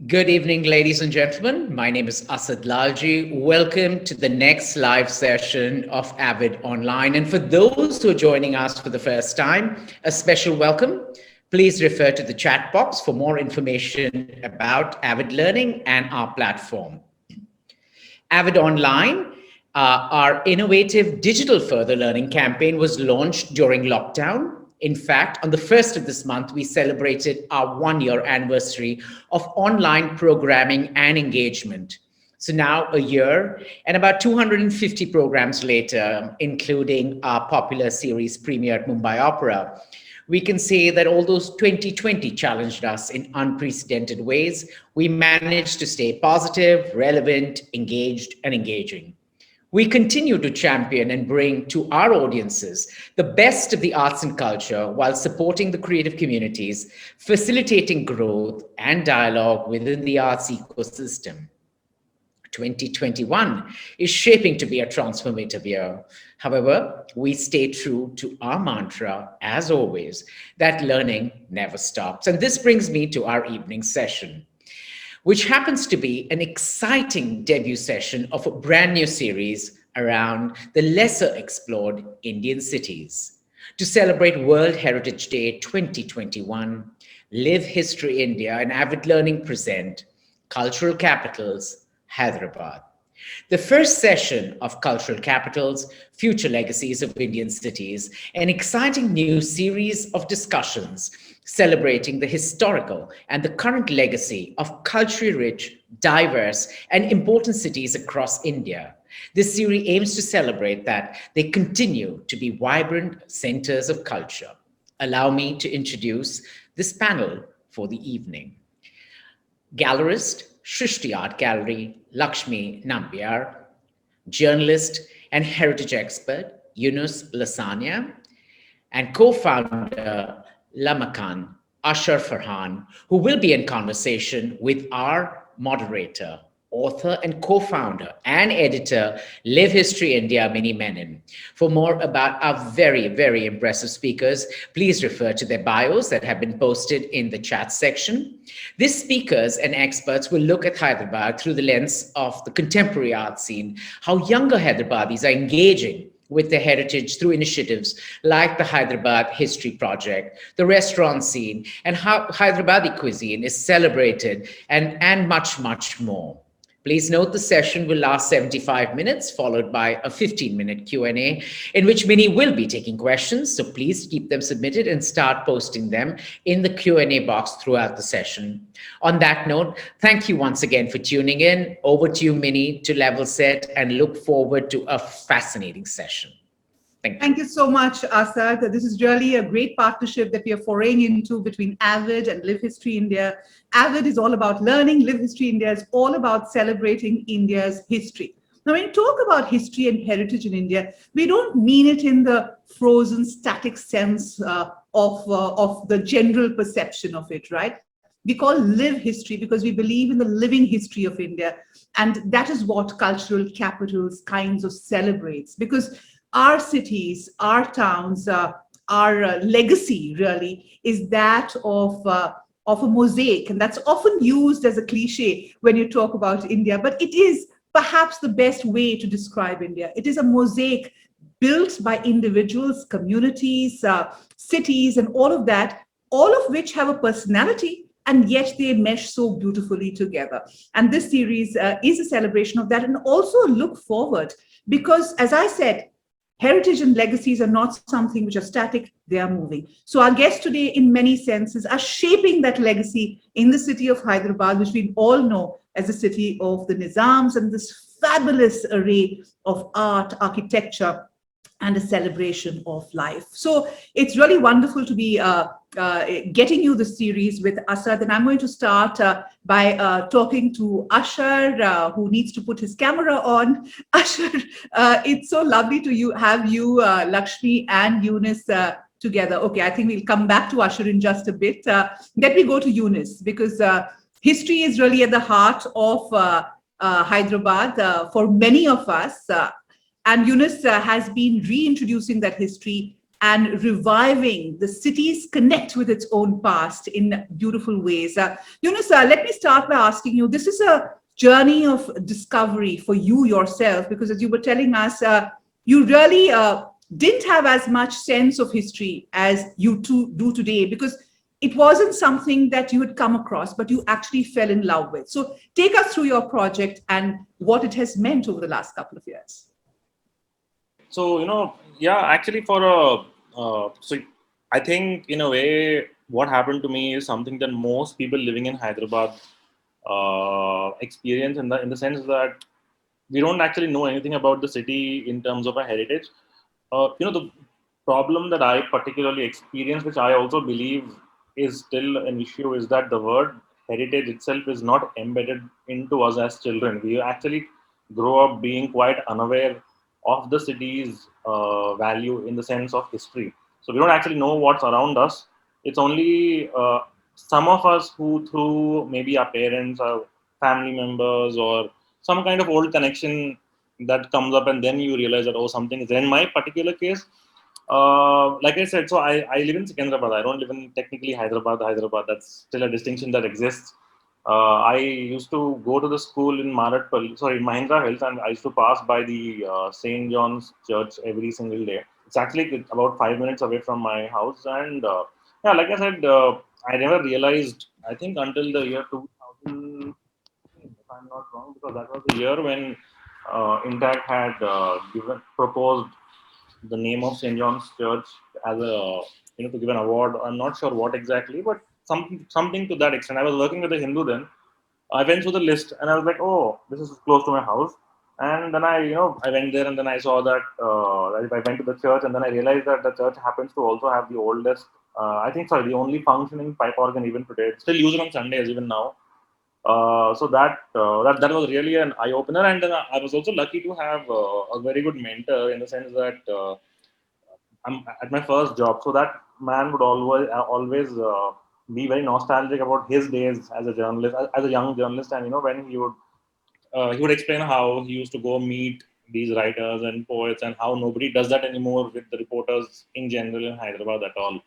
Good evening, ladies and gentlemen. My name is Asad Lalji. Welcome to the next live session of Avid Online. And for those who are joining us for the first time, a special welcome. Please refer to the chat box for more information about Avid Learning and our platform. Avid Online, our innovative digital further learning campaign was launched during lockdown. In fact, on the 1st of this month, we celebrated our 1 year anniversary of online programming and engagement. So now a year and about 250 programs later, including our popular series premiere at Mumbai Opera, we can say that although 2020 challenged us in unprecedented ways, we managed to stay positive, relevant, engaged, and engaging. We continue to champion and bring to our audiences the best of the arts and culture while supporting the creative communities, facilitating growth and dialogue within the arts ecosystem. 2021 is shaping to be a transformative year. However, we stay true to our mantra, as always, that learning never stops. And this brings me to our evening session, which happens to be an exciting debut session of a brand new series around the lesser explored Indian cities. To celebrate World Heritage Day 2021, Live History India and Avid Learning present Cultural Capitals, Hyderabad. The first session of Cultural Capitals, Future Legacies of Indian Cities, an exciting new series of discussions celebrating the historical and the current legacy of culturally rich, diverse, and important cities across India. This series aims to celebrate that they continue to be vibrant centers of culture. Allow me to introduce this panel for the evening. Gallerist, Shrishti Art Gallery, Lakshmi Nambiar, journalist and heritage expert, Yunus, Lasania, and co-founder, Lamakaan, Ashhar Farhan, who will be in conversation with our moderator, author and co-founder and editor, Live History India, Menon. For more about our very, very impressive speakers, please refer to their bios that have been posted in the chat section. These speakers and experts will look at Hyderabad through the lens of the contemporary art scene, how younger Hyderabadis are engaging with their heritage through initiatives like the Hyderabad History Project, the restaurant scene, and how Hyderabadi cuisine is celebrated, and much, much more. Please note the session will last 75 minutes, followed by a 15-minute Q&A, in which many will be taking questions. So please keep them submitted and start posting them in the Q&A box throughout the session. On that note, thank you once again for tuning in. Over to you, Minnie, to level set and look forward to a fascinating session. Thank you so much, Asad. This is really a great partnership that we are foraying into between Avid and Live History India. Avid is all about learning. Live History India is all about celebrating India's history. Now, when you talk about history and heritage in India, we don't mean it in the frozen, static sense of the general perception of it, right? We call live history because we believe in the living history of India. And that is what cultural capitals kinds of celebrates, because our cities, our towns, our legacy really is that of a mosaic. And that's often used as a cliche when you talk about India, but it is perhaps the best way to describe India. It is a mosaic built by individuals, communities, cities, and all of that, all of which have a personality, and yet they mesh so beautifully together. And this series is a celebration of that, and also a look forward, because as I said, heritage and legacies are not something which are static, they are moving. So our guests today, in many senses, are shaping that legacy in the city of Hyderabad, which we all know as the city of the Nizams, and this fabulous array of art, architecture, and a celebration of life. So it's really wonderful to be getting you the series with Asad. And I'm going to start by talking to Ashhar, who needs to put his camera on. Ashhar, it's so lovely to have you, Lakshmi and Yunus together. Okay, I think we'll come back to Ashhar in just a bit. Let me go to Yunus, because history is really at the heart of Hyderabad for many of us. And Yunus has been reintroducing that history and reviving the city's connect with its own past in beautiful ways. Yunus, let me start by asking you, this is a journey of discovery for you yourself, because as you were telling us, you really didn't have as much sense of history as you do today, because it wasn't something that you had come across, but you actually fell in love with. So take us through your project and what it has meant over the last couple of years. So, yeah, actually, so I think in a way, what happened to me is something that most people living in Hyderabad experience in the sense that we don't actually know anything about the city in terms of a heritage. The problem that I particularly experience, which I also believe is still an issue, is that the word heritage itself is not embedded into us as children. We actually grow up being quite unaware of the city's value in the sense of history. So we don't actually know what's around us. It's only some of us who, through maybe our parents or family members or some kind of old connection that comes up, and then you realize that, oh, something is there. In my particular case, like I said, so I live in Secunderabad. I don't live in technically Hyderabad. That's still a distinction that exists. I used to go to the school in Mahindra Hills, and I used to pass by the St. John's Church every single day. It's actually about 5 minutes away from my house, and yeah, like I said, I never realized. I think until the year 2000, if I'm not wrong, because that was the year when Intact had proposed the name of St. John's Church as a to give an award. I'm not sure what exactly, but something to that extent. I was working with a Hindu then. I went through the list and I was like, oh, this is close to my house. And then I went there and then I saw that I went to the church and then I realized that the church happens to also have the oldest, the only functioning pipe organ even today. It's still used on Sundays even now. So that was really an eye opener, and then I was also lucky to have a very good mentor in the sense that I'm at my first job. So that man would always be very nostalgic about his days as a journalist, as a young journalist, and when he would explain how he used to go meet these writers and poets, and how nobody does that anymore with the reporters in general in Hyderabad at all.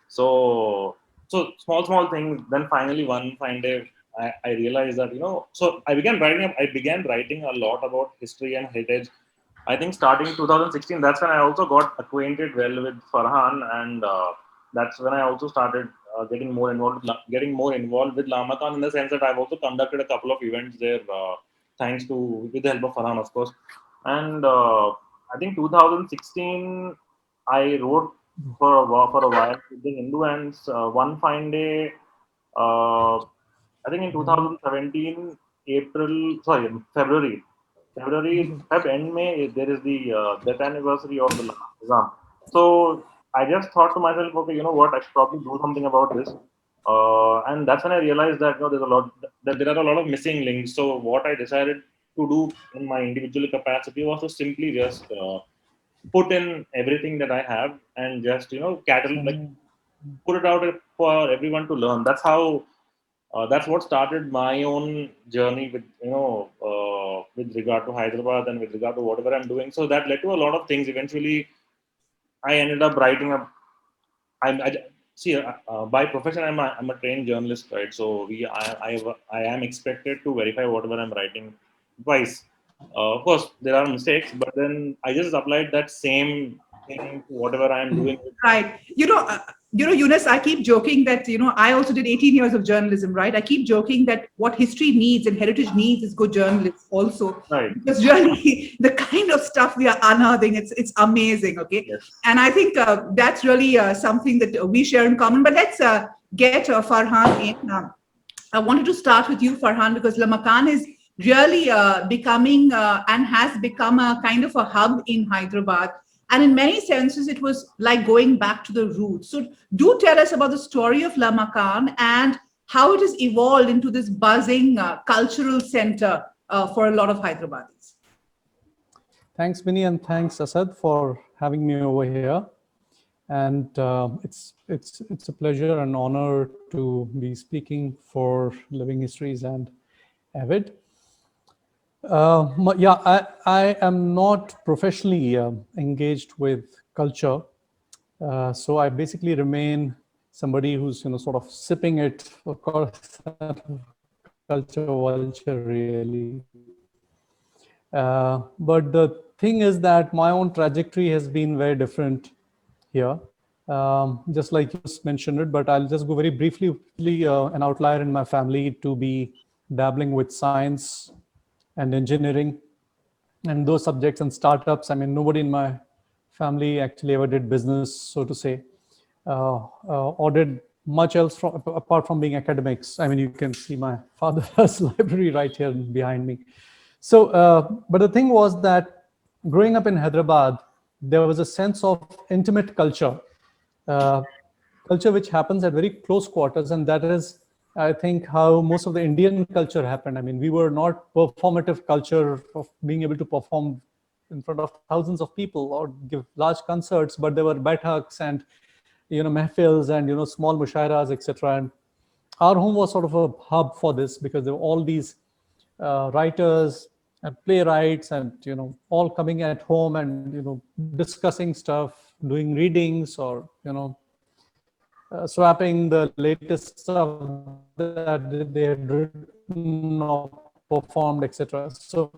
So, so small things. Then finally, one fine day, I realized that So I began writing a lot about history and heritage. I think starting 2016, that's when I also got acquainted well with Farhan, and that's when I also started getting more involved with Lamakaan, in the sense that I've also conducted a couple of events there, thanks to with the help of Farhan, of course. And I think 2016, I wrote for a while with the Hindu, and one fine day, uh, I think in 2017, Feb end May, there is the death anniversary of the Nizam. So I just thought to myself, okay, you know what, I should probably do something about this. And that's when I realized that that there are a lot of missing links. So what I decided to do in my individual capacity was to simply just put in everything that I have and just put it out for everyone to learn. That's what started my own journey with with regard to Hyderabad and with regard to whatever I'm doing. So that led to a lot of things. Eventually, I ended up writing a. I see by profession I'm a trained journalist, right? So I am expected to verify whatever I'm writing twice. Of course, there are mistakes, but then I just applied that same thing to whatever I'm doing. Right. Eunice, I keep joking that, I also did 18 years of journalism, right? I keep joking that what history needs and heritage needs is good journalists also. Right. Because really, the kind of stuff we are unearthing, it's amazing, okay? Yes. And I think that's really something that we share in common. But let's get Farhan in. I wanted to start with you, Farhan, because Lamakaan is really becoming and has become a kind of a hub in Hyderabad. And in many senses, it was like going back to the roots. So, do tell us about the story of Lamakaan and how it has evolved into this buzzing cultural center for a lot of Hyderabadis. Thanks, Minnie, and thanks, Asad, for having me over here. And it's a pleasure and honor to be speaking for Living Histories and Avid. I am not professionally engaged with culture, So I basically remain somebody who's sort of sipping it, of course, culture vulture really. But the thing is that my own trajectory has been very different here. Just like you just mentioned it, but I'll just go very briefly. An outlier in my family to be dabbling with science and engineering and those subjects and startups. I mean, nobody in my family actually ever did business, so to say, or did much else apart from being academics. I mean, you can see my father's library right here behind me. So, but the thing was that growing up in Hyderabad, there was a sense of intimate culture, uh, culture which happens at very close quarters, and that is, I think, how most of the Indian culture happened. I mean, we were not performative culture of being able to perform in front of thousands of people or give large concerts, but there were baithaks and mehfils and small mushairas, etc. And our home was sort of a hub for this because there were all these writers and playwrights and all coming at home and discussing stuff, doing readings, or swapping the latest stuff that they had written or performed, etc. So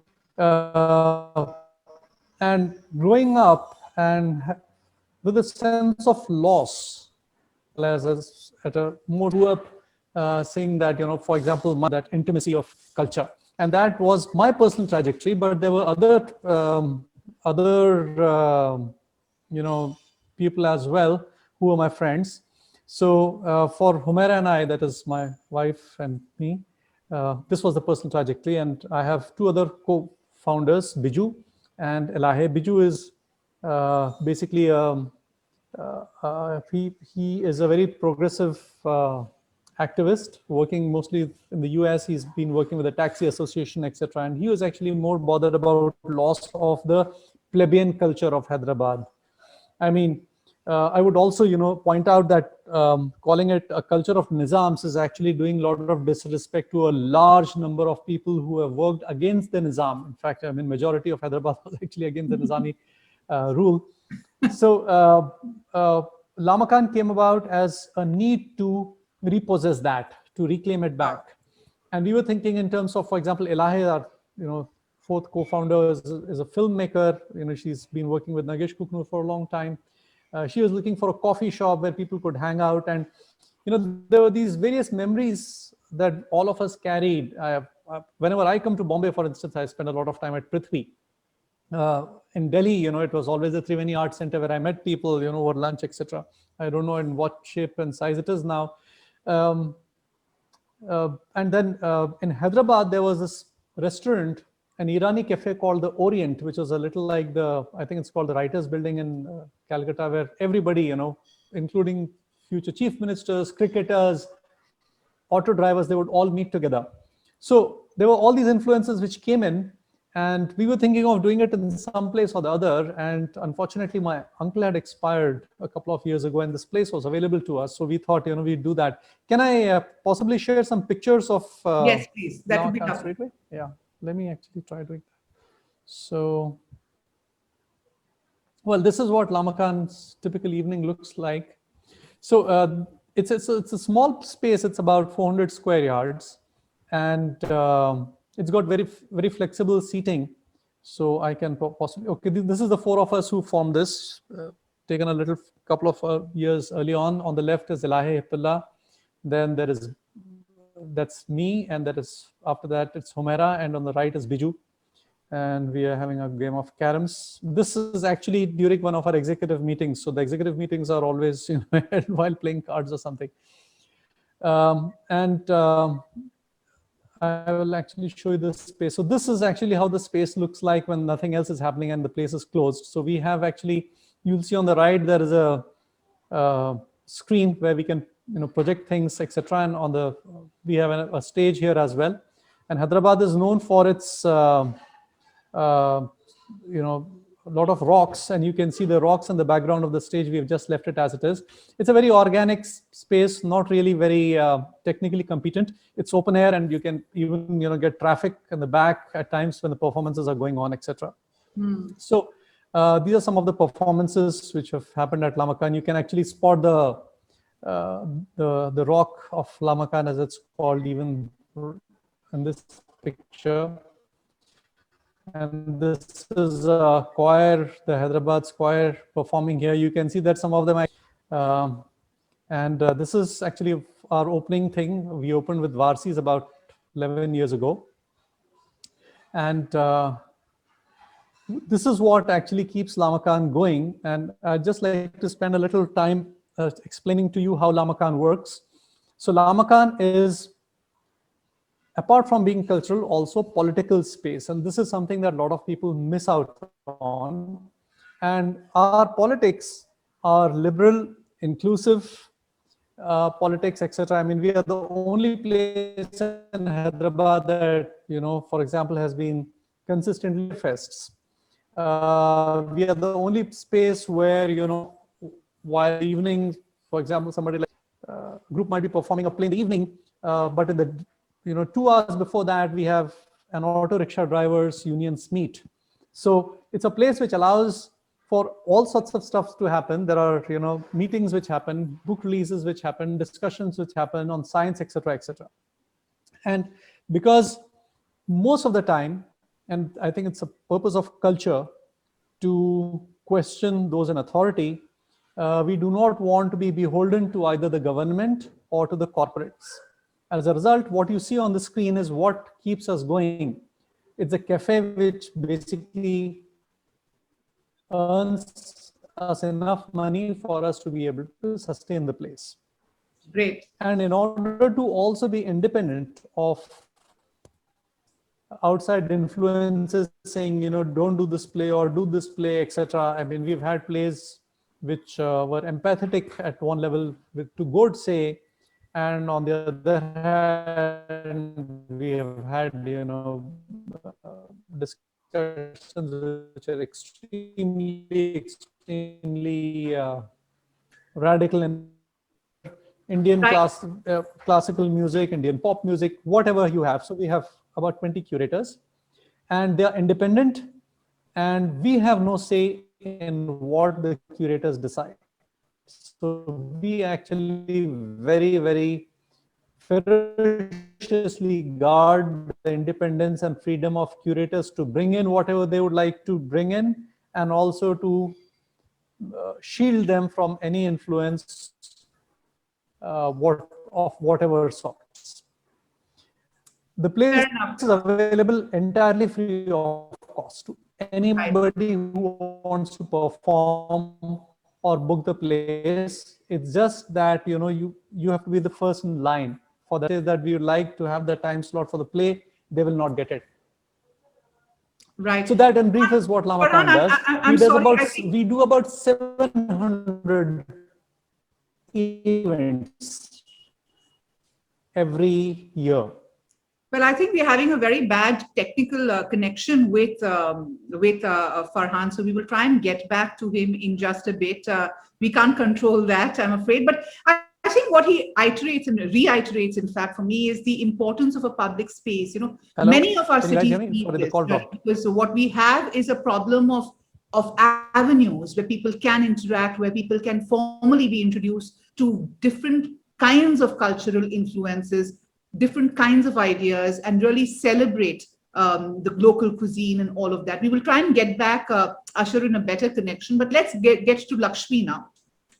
and growing up and with a sense of loss, as at a more grew up saying that for example, that intimacy of culture, and that was my personal trajectory. But there were other people as well who were my friends. So for Humaira and I, that is my wife and me, this was the personal trajectory. And I have two other co-founders, Biju and Elahe. Biju is basically he is a very progressive activist working mostly in the US. He's been working with the taxi association, etc. And he was actually more bothered about loss of the plebeian culture of Hyderabad. I mean, I would also, point out that calling it a culture of Nizams is actually doing a lot of disrespect to a large number of people who have worked against the Nizam. In fact, I mean, majority of Hyderabad was actually against the Nizami rule. So Lamakaan came about as a need to repossess that, to reclaim it back. And we were thinking in terms of, for example, Elahe, our fourth co-founder, is a filmmaker. She's been working with Nagesh Kuknur for a long time. She was looking for a coffee shop where people could hang out, and there were these various memories that all of us carried. Whenever I come to Bombay, for instance, I spend a lot of time at Prithvi. In Delhi, it was always the Triveni Art Center where I met people, over lunch, etc. I don't know in what shape and size it is now. And then in Hyderabad, there was this restaurant, an Irani cafe called the Orient, which was a little like I think it's called the Writers Building in Calcutta, where everybody, including future chief ministers, cricketers, auto drivers, they would all meet together. So there were all these influences which came in, and we were thinking of doing it in some place or the other. And unfortunately, my uncle had expired a couple of years ago, and this place was available to us. So we thought, we'd do that. Can I possibly share some pictures of? Yes, please. That would be lovely. Yeah, let me actually try doing that. So, well, this is what Lamakaan's typical evening looks like. So it's a small space. It's about 400 square yards, and it's got very, very flexible seating. So I can possibly, okay, this is the four of us who formed this, taken a little couple of years early on. On the left is Elahe Hipullah. Then that's me, and after that it's Humaira, and on the right is Biju. And we are having a game of caroms. This is actually during one of our executive meetings. So the executive meetings are always while playing cards or something. I will actually show you this space. So this is actually how the space looks like when nothing else is happening and the place is closed. So we have actually, you'll see on the right, there is a screen where we can project things, etc. And we have a stage here as well. And Hyderabad is known for its a lot of rocks, and you can see the rocks in the background of the stage. We've just left it as it is. It's a very organic space, not really very technically competent. It's open air, and you can even get traffic in the back at times when the performances are going on, etc. So These are some of the performances which have happened at Lamakaan. You can actually spot the rock of Lamakaan, as it's called, even in this picture. And this is a choir, the Hyderabad choir performing here. You can see that some of them this is actually our opening thing. We opened with Varsis about 11 years ago. And this is what actually keeps Lamakaan going. And I'd just like to spend a little time explaining to you how Lamakaan works. So Lamakaan is, apart from being cultural, also political space. And this is something that a lot of people miss out on. And our politics are liberal, inclusive politics, etc. I mean, we are the only place in Hyderabad that, for example, has been consistently fests. We are the only space where, while evening, for example, somebody like group might be performing a play in the evening, but in the 2 hours before that, we have an auto rickshaw drivers unions meet. So it's a place which allows for all sorts of stuff to happen. There are meetings which happen, book releases which happen, discussions which happen on science, etc., etc. And because most of the time, and I think it's a purpose of culture to question those in authority, we do not want to be beholden to either the government or to the corporates. As a result, what you see on the screen is what keeps us going. It's a cafe which basically earns us enough money for us to be able to sustain the place. Great. And in order to also be independent of outside influences saying, don't do this play or do this play, etc. I mean, we've had plays which were empathetic at one level to God say, and on the other hand, we have had, discussions which are extremely radical and Indian classical music, Indian pop music, whatever you have. So we have about 20 curators, and they are independent, and we have no say in what the curators decide. So we actually very, very ferociously guard the independence and freedom of curators to bring in whatever they would like to bring in, and also to shield them from any influence of whatever sorts. The place is available entirely free of cost to anybody who wants to perform or book the place. It's just that you have to be the first in line for that. Is that we would like to have the time slot for the play, they will not get it. Right. So that in brief is what Lamakaan does. We do about 700 events every year. Well, I think we're having a very bad technical connection with Farhan, so we will try and get back to him in just a bit. We can't control that, I'm afraid. But I think what he iterates and reiterates, in fact, for me, is the importance of a public space. Hello? Many of our cities need this, because what we have is a problem of avenues where people can interact, where people can formally be introduced to different kinds of cultural influences, different kinds of ideas, and really celebrate the local cuisine and all of that. We will try and get back Ashhar in a better connection, but let's get to Lakshmi now.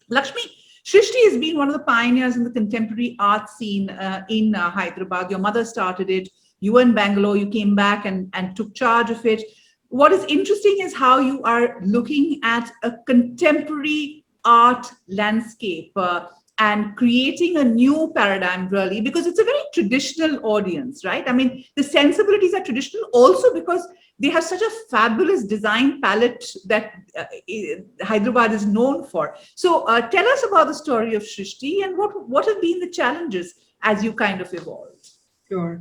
Lakshmi, Srishti has been one of the pioneers in the contemporary art scene in Hyderabad. Your mother started it. You were in Bangalore. You came back and took charge of it. What is interesting is how you are looking at a contemporary art landscape and creating a new paradigm, really, because it's a very traditional audience, right? I mean, the sensibilities are traditional also because they have such a fabulous design palette that Hyderabad is known for. So tell us about the story of Shrishti and what have been the challenges as you kind of evolved. Sure.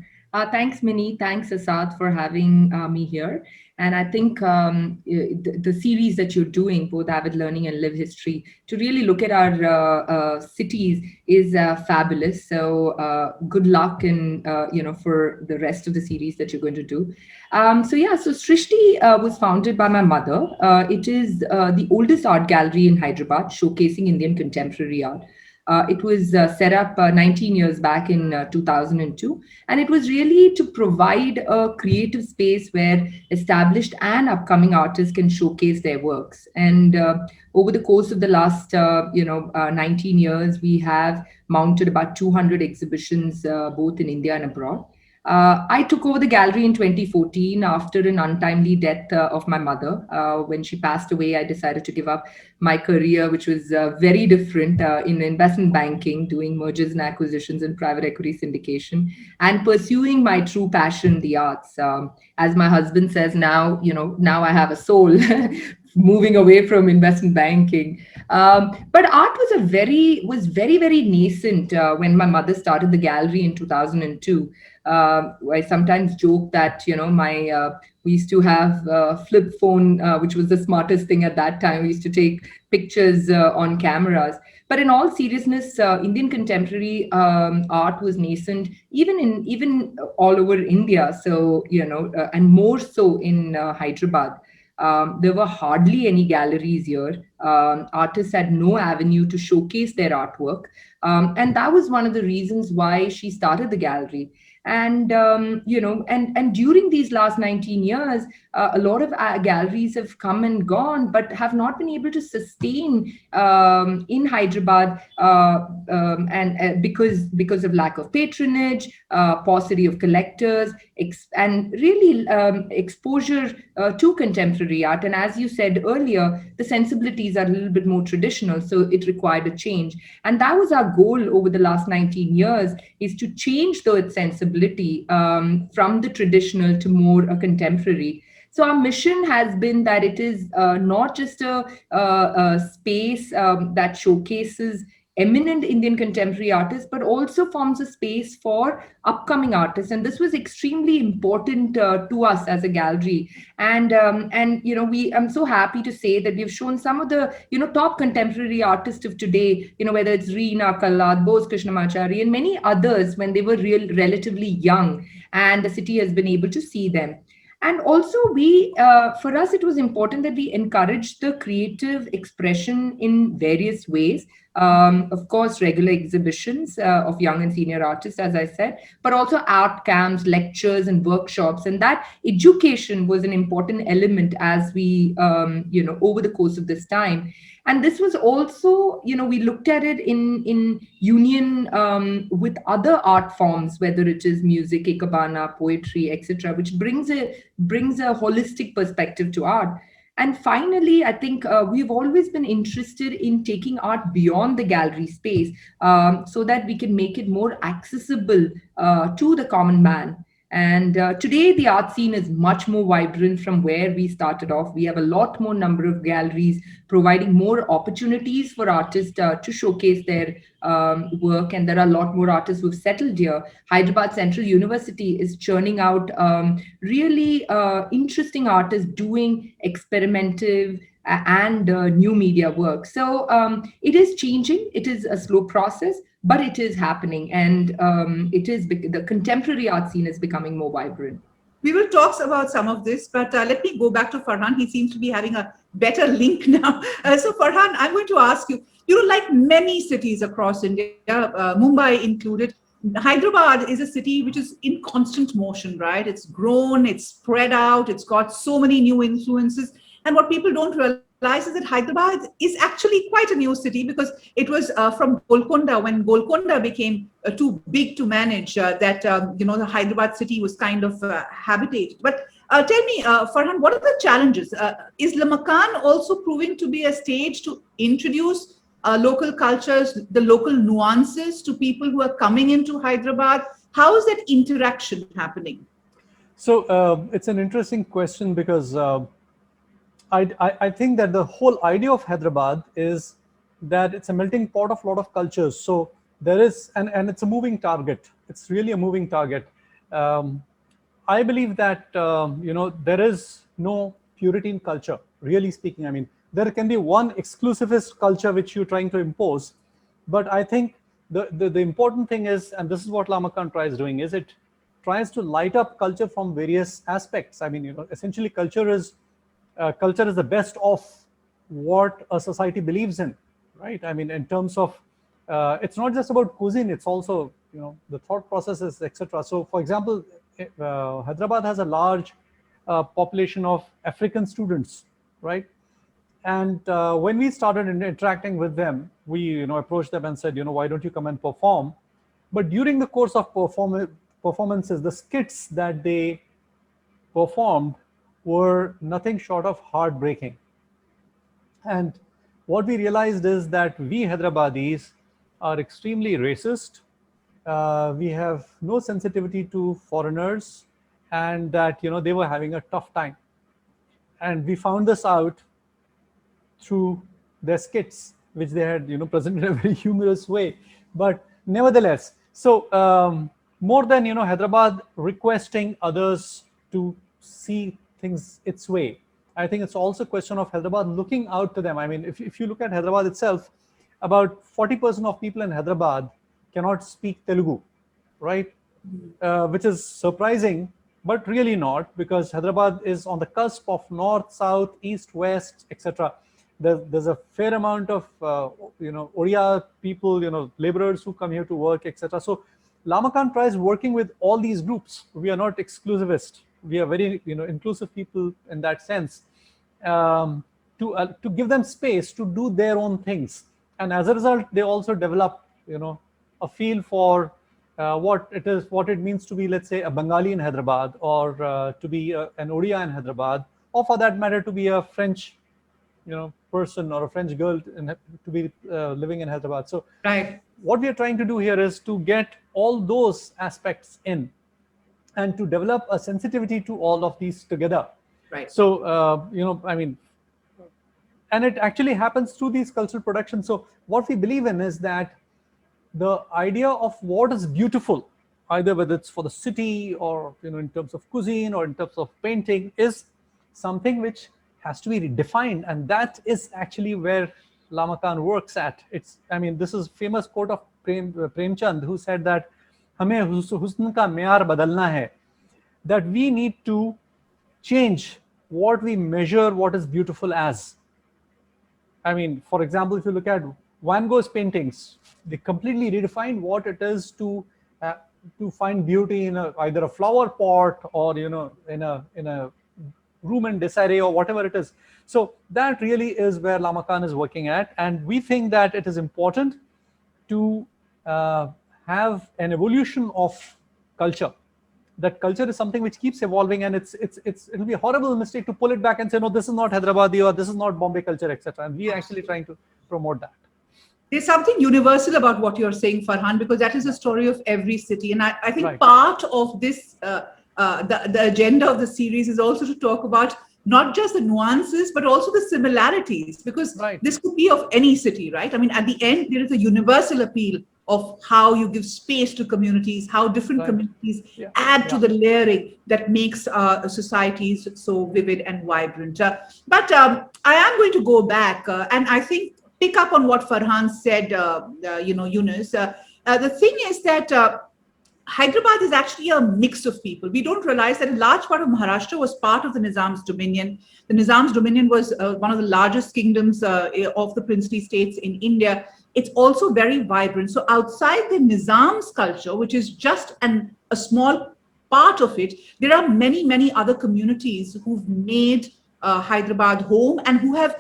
Thanks, Minnie. Thanks, Asad, for having me here. And I think the series that you're doing, both Avid Learning and Live History, to really look at our cities is fabulous. So good luck and for the rest of the series that you're going to do. So Shrishti was founded by my mother. It is the oldest art gallery in Hyderabad, showcasing Indian contemporary art. It was set up 19 years back in 2002, and it was really to provide a creative space where established and upcoming artists can showcase their works. And over the course of the last 19 years, we have mounted about 200 exhibitions, both in India and abroad. I took over the gallery in 2014 after an untimely death of my mother. When she passed away, I decided to give up my career, which was very different in investment banking, doing mergers and acquisitions and private equity syndication, and pursuing my true passion, the arts. As my husband says now, now I have a soul. Moving away from investment banking, but art was very very nascent when my mother started the gallery in 2002. I sometimes joke that my we used to have a flip phone, which was the smartest thing at that time. We used to take pictures on cameras. But in all seriousness, Indian contemporary art was nascent, even all over India. So and more so in Hyderabad. There were hardly any galleries here. Artists had no avenue to showcase their artwork. And that was one of the reasons why she started the gallery. And and during these last 19 years, a lot of galleries have come and gone, but have not been able to sustain in Hyderabad, and because of lack of patronage, paucity of collectors, and really exposure to contemporary art. And as you said earlier, the sensibilities are a little bit more traditional, so it required a change. And that was our goal over the last 19 years, is to change the sensibility from the traditional to more a contemporary. So our mission has been that it is not just a space that showcases eminent Indian contemporary artists, but also forms a space for upcoming artists. And this was extremely important to us as a gallery. And I'm so happy to say that we've shown some of the top contemporary artists of today, whether it's Reena Kallad, Bose Krishnamachari, and many others when they were relatively young, and the city has been able to see them. And also, for us, it was important that we encourage the creative expression in various ways. Of course, regular exhibitions of young and senior artists, as I said, but also art camps, lectures, and workshops. And that education was an important element as we, over the course of this time. And this was also, we looked at it in union with other art forms, whether it is music, ikebana, poetry, etc., which brings a holistic perspective to art. And finally, I think we've always been interested in taking art beyond the gallery space, so that we can make it more accessible to the common man. And today, the art scene is much more vibrant from where we started off. We have a lot more number of galleries providing more opportunities for artists to showcase their work. And there are a lot more artists who've settled here. Hyderabad Central University is churning out really interesting artists doing experimental and new media work. So it is changing. It is a slow process, but it is happening, and the contemporary art scene is becoming more vibrant. We will talk about some of this, but let me go back to Farhan. He seems to be having a better link now. So Farhan, I'm going to ask you, like many cities across India, Mumbai included, Hyderabad is a city which is in constant motion, right? It's grown, it's spread out, it's got so many new influences. And what people don't realize is that Hyderabad is actually quite a new city, because it was from Golconda, when Golconda became too big to manage, that the Hyderabad city was kind of habitated. But tell me, Farhan, what are the challenges? Is Lamakaan also proving to be a stage to introduce local cultures, the local nuances to people who are coming into Hyderabad? How is that interaction happening? So it's an interesting question, because I think that the whole idea of Hyderabad is that it's a melting pot of a lot of cultures. So there is, and it's a moving target. It's really a moving target. I believe that there is no purity in culture. Really speaking, I mean, there can be one exclusivist culture which you're trying to impose, but I think the important thing is, and this is what Lamakaan tries doing, is it tries to light up culture from various aspects. I mean, essentially, culture is the best of what a society believes in, right? I mean, in terms of it's not just about cuisine; it's also the thought processes, etc. So, for example, Hyderabad has a large population of African students, right? And when we started interacting with them, we approached them and said, why don't you come and perform? But during the course of performances, the skits that they performed were nothing short of heartbreaking. And what we realized is that we Hyderabadis are extremely racist. We have no sensitivity to foreigners, and that they were having a tough time. And we found this out through their skits, which they had presented in a very humorous way. But nevertheless, so more than Hyderabad requesting others to see things its way, I think it's also a question of Hyderabad looking out to them. I mean, if you look at Hyderabad itself, about 40% of people in Hyderabad cannot speak Telugu, right? Which is surprising, but really not, because Hyderabad is on the cusp of north, south, east, west, etc. There's a fair amount of Oriya people, laborers who come here to work, etc. So Lamakaan tries working with all these groups. We are not exclusivist. We are very inclusive people in that sense, to give them space to do their own things. And as a result, they also develop a feel for what it means to be, let's say, a Bengali in Hyderabad, or to be an Oriya in Hyderabad, or for that matter, to be a French person or a French girl to be living in Hyderabad. So Right. what we are trying to do here is to get all those aspects in, and to develop a sensitivity to all of these together. Right. So I mean, and it actually happens through these cultural productions. So what we believe in is that the idea of what is beautiful, either whether it's for the city, or in terms of cuisine, or in terms of painting, is something which has to be redefined, and that is actually where Lamakaan works at. I mean, this is famous quote of Premchand, who said that "Hame husn ka me'ar badalna hai," that we need to change what we measure what is beautiful as. I mean, for example, if you look at Van Gogh's paintings, they completely redefined what it is to find beauty in either a flower pot, or in a room in disarray, or whatever it is. So that really is where Lamakaan is working at, and we think that it is important to have an evolution of culture. That culture is something which keeps evolving, and it'll be a horrible mistake to pull it back and say, no, this is not Hyderabadi, or this is not Bombay culture, etc. And we are actually trying to promote that. There's something universal about what you're saying, Farhan, because that is the story of every city. And I think Right. part of this, the agenda of the series is also to talk about not just the nuances, but also the similarities, because Right. this could be of any city, right? I mean, at the end, there is a universal appeal of how you give space to communities, how different Right. communities Yeah. add to Yeah. the layering that makes societies so vivid and vibrant. But I am going to go back, and I think pick up on what Farhan said, Yunus. The thing is that Hyderabad is actually a mix of people. We don't realize that a large part of Maharashtra was part of the Nizam's dominion. The Nizam's dominion was one of the largest kingdoms of the princely states in India. It's also very vibrant. So outside the Nizam's culture, which is just a small part of it, there are many, many other communities who've made Hyderabad home, and who have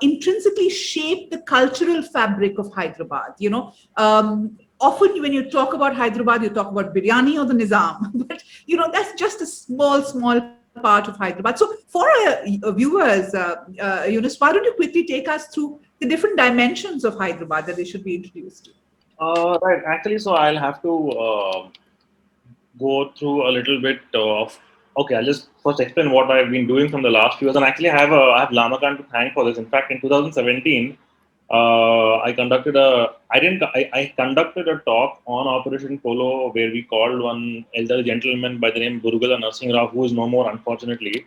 intrinsically shaped the cultural fabric of Hyderabad. Often when you talk about Hyderabad, you talk about biryani or the Nizam, but that's just a small part of Hyderabad. So for our viewers, Yunus, why don't you quickly take us through the different dimensions of Hyderabad that they should be introduced to? Right. Actually, so I'll have to go through a little bit of. Okay, I'll just first explain what I've been doing from the last few years. And actually, I have Lamakaan to thank for this. In fact, in 2017, I conducted a talk on Operation Polo where we called one elderly gentleman by the name Burugala Narsingh Rao, who is no more, unfortunately.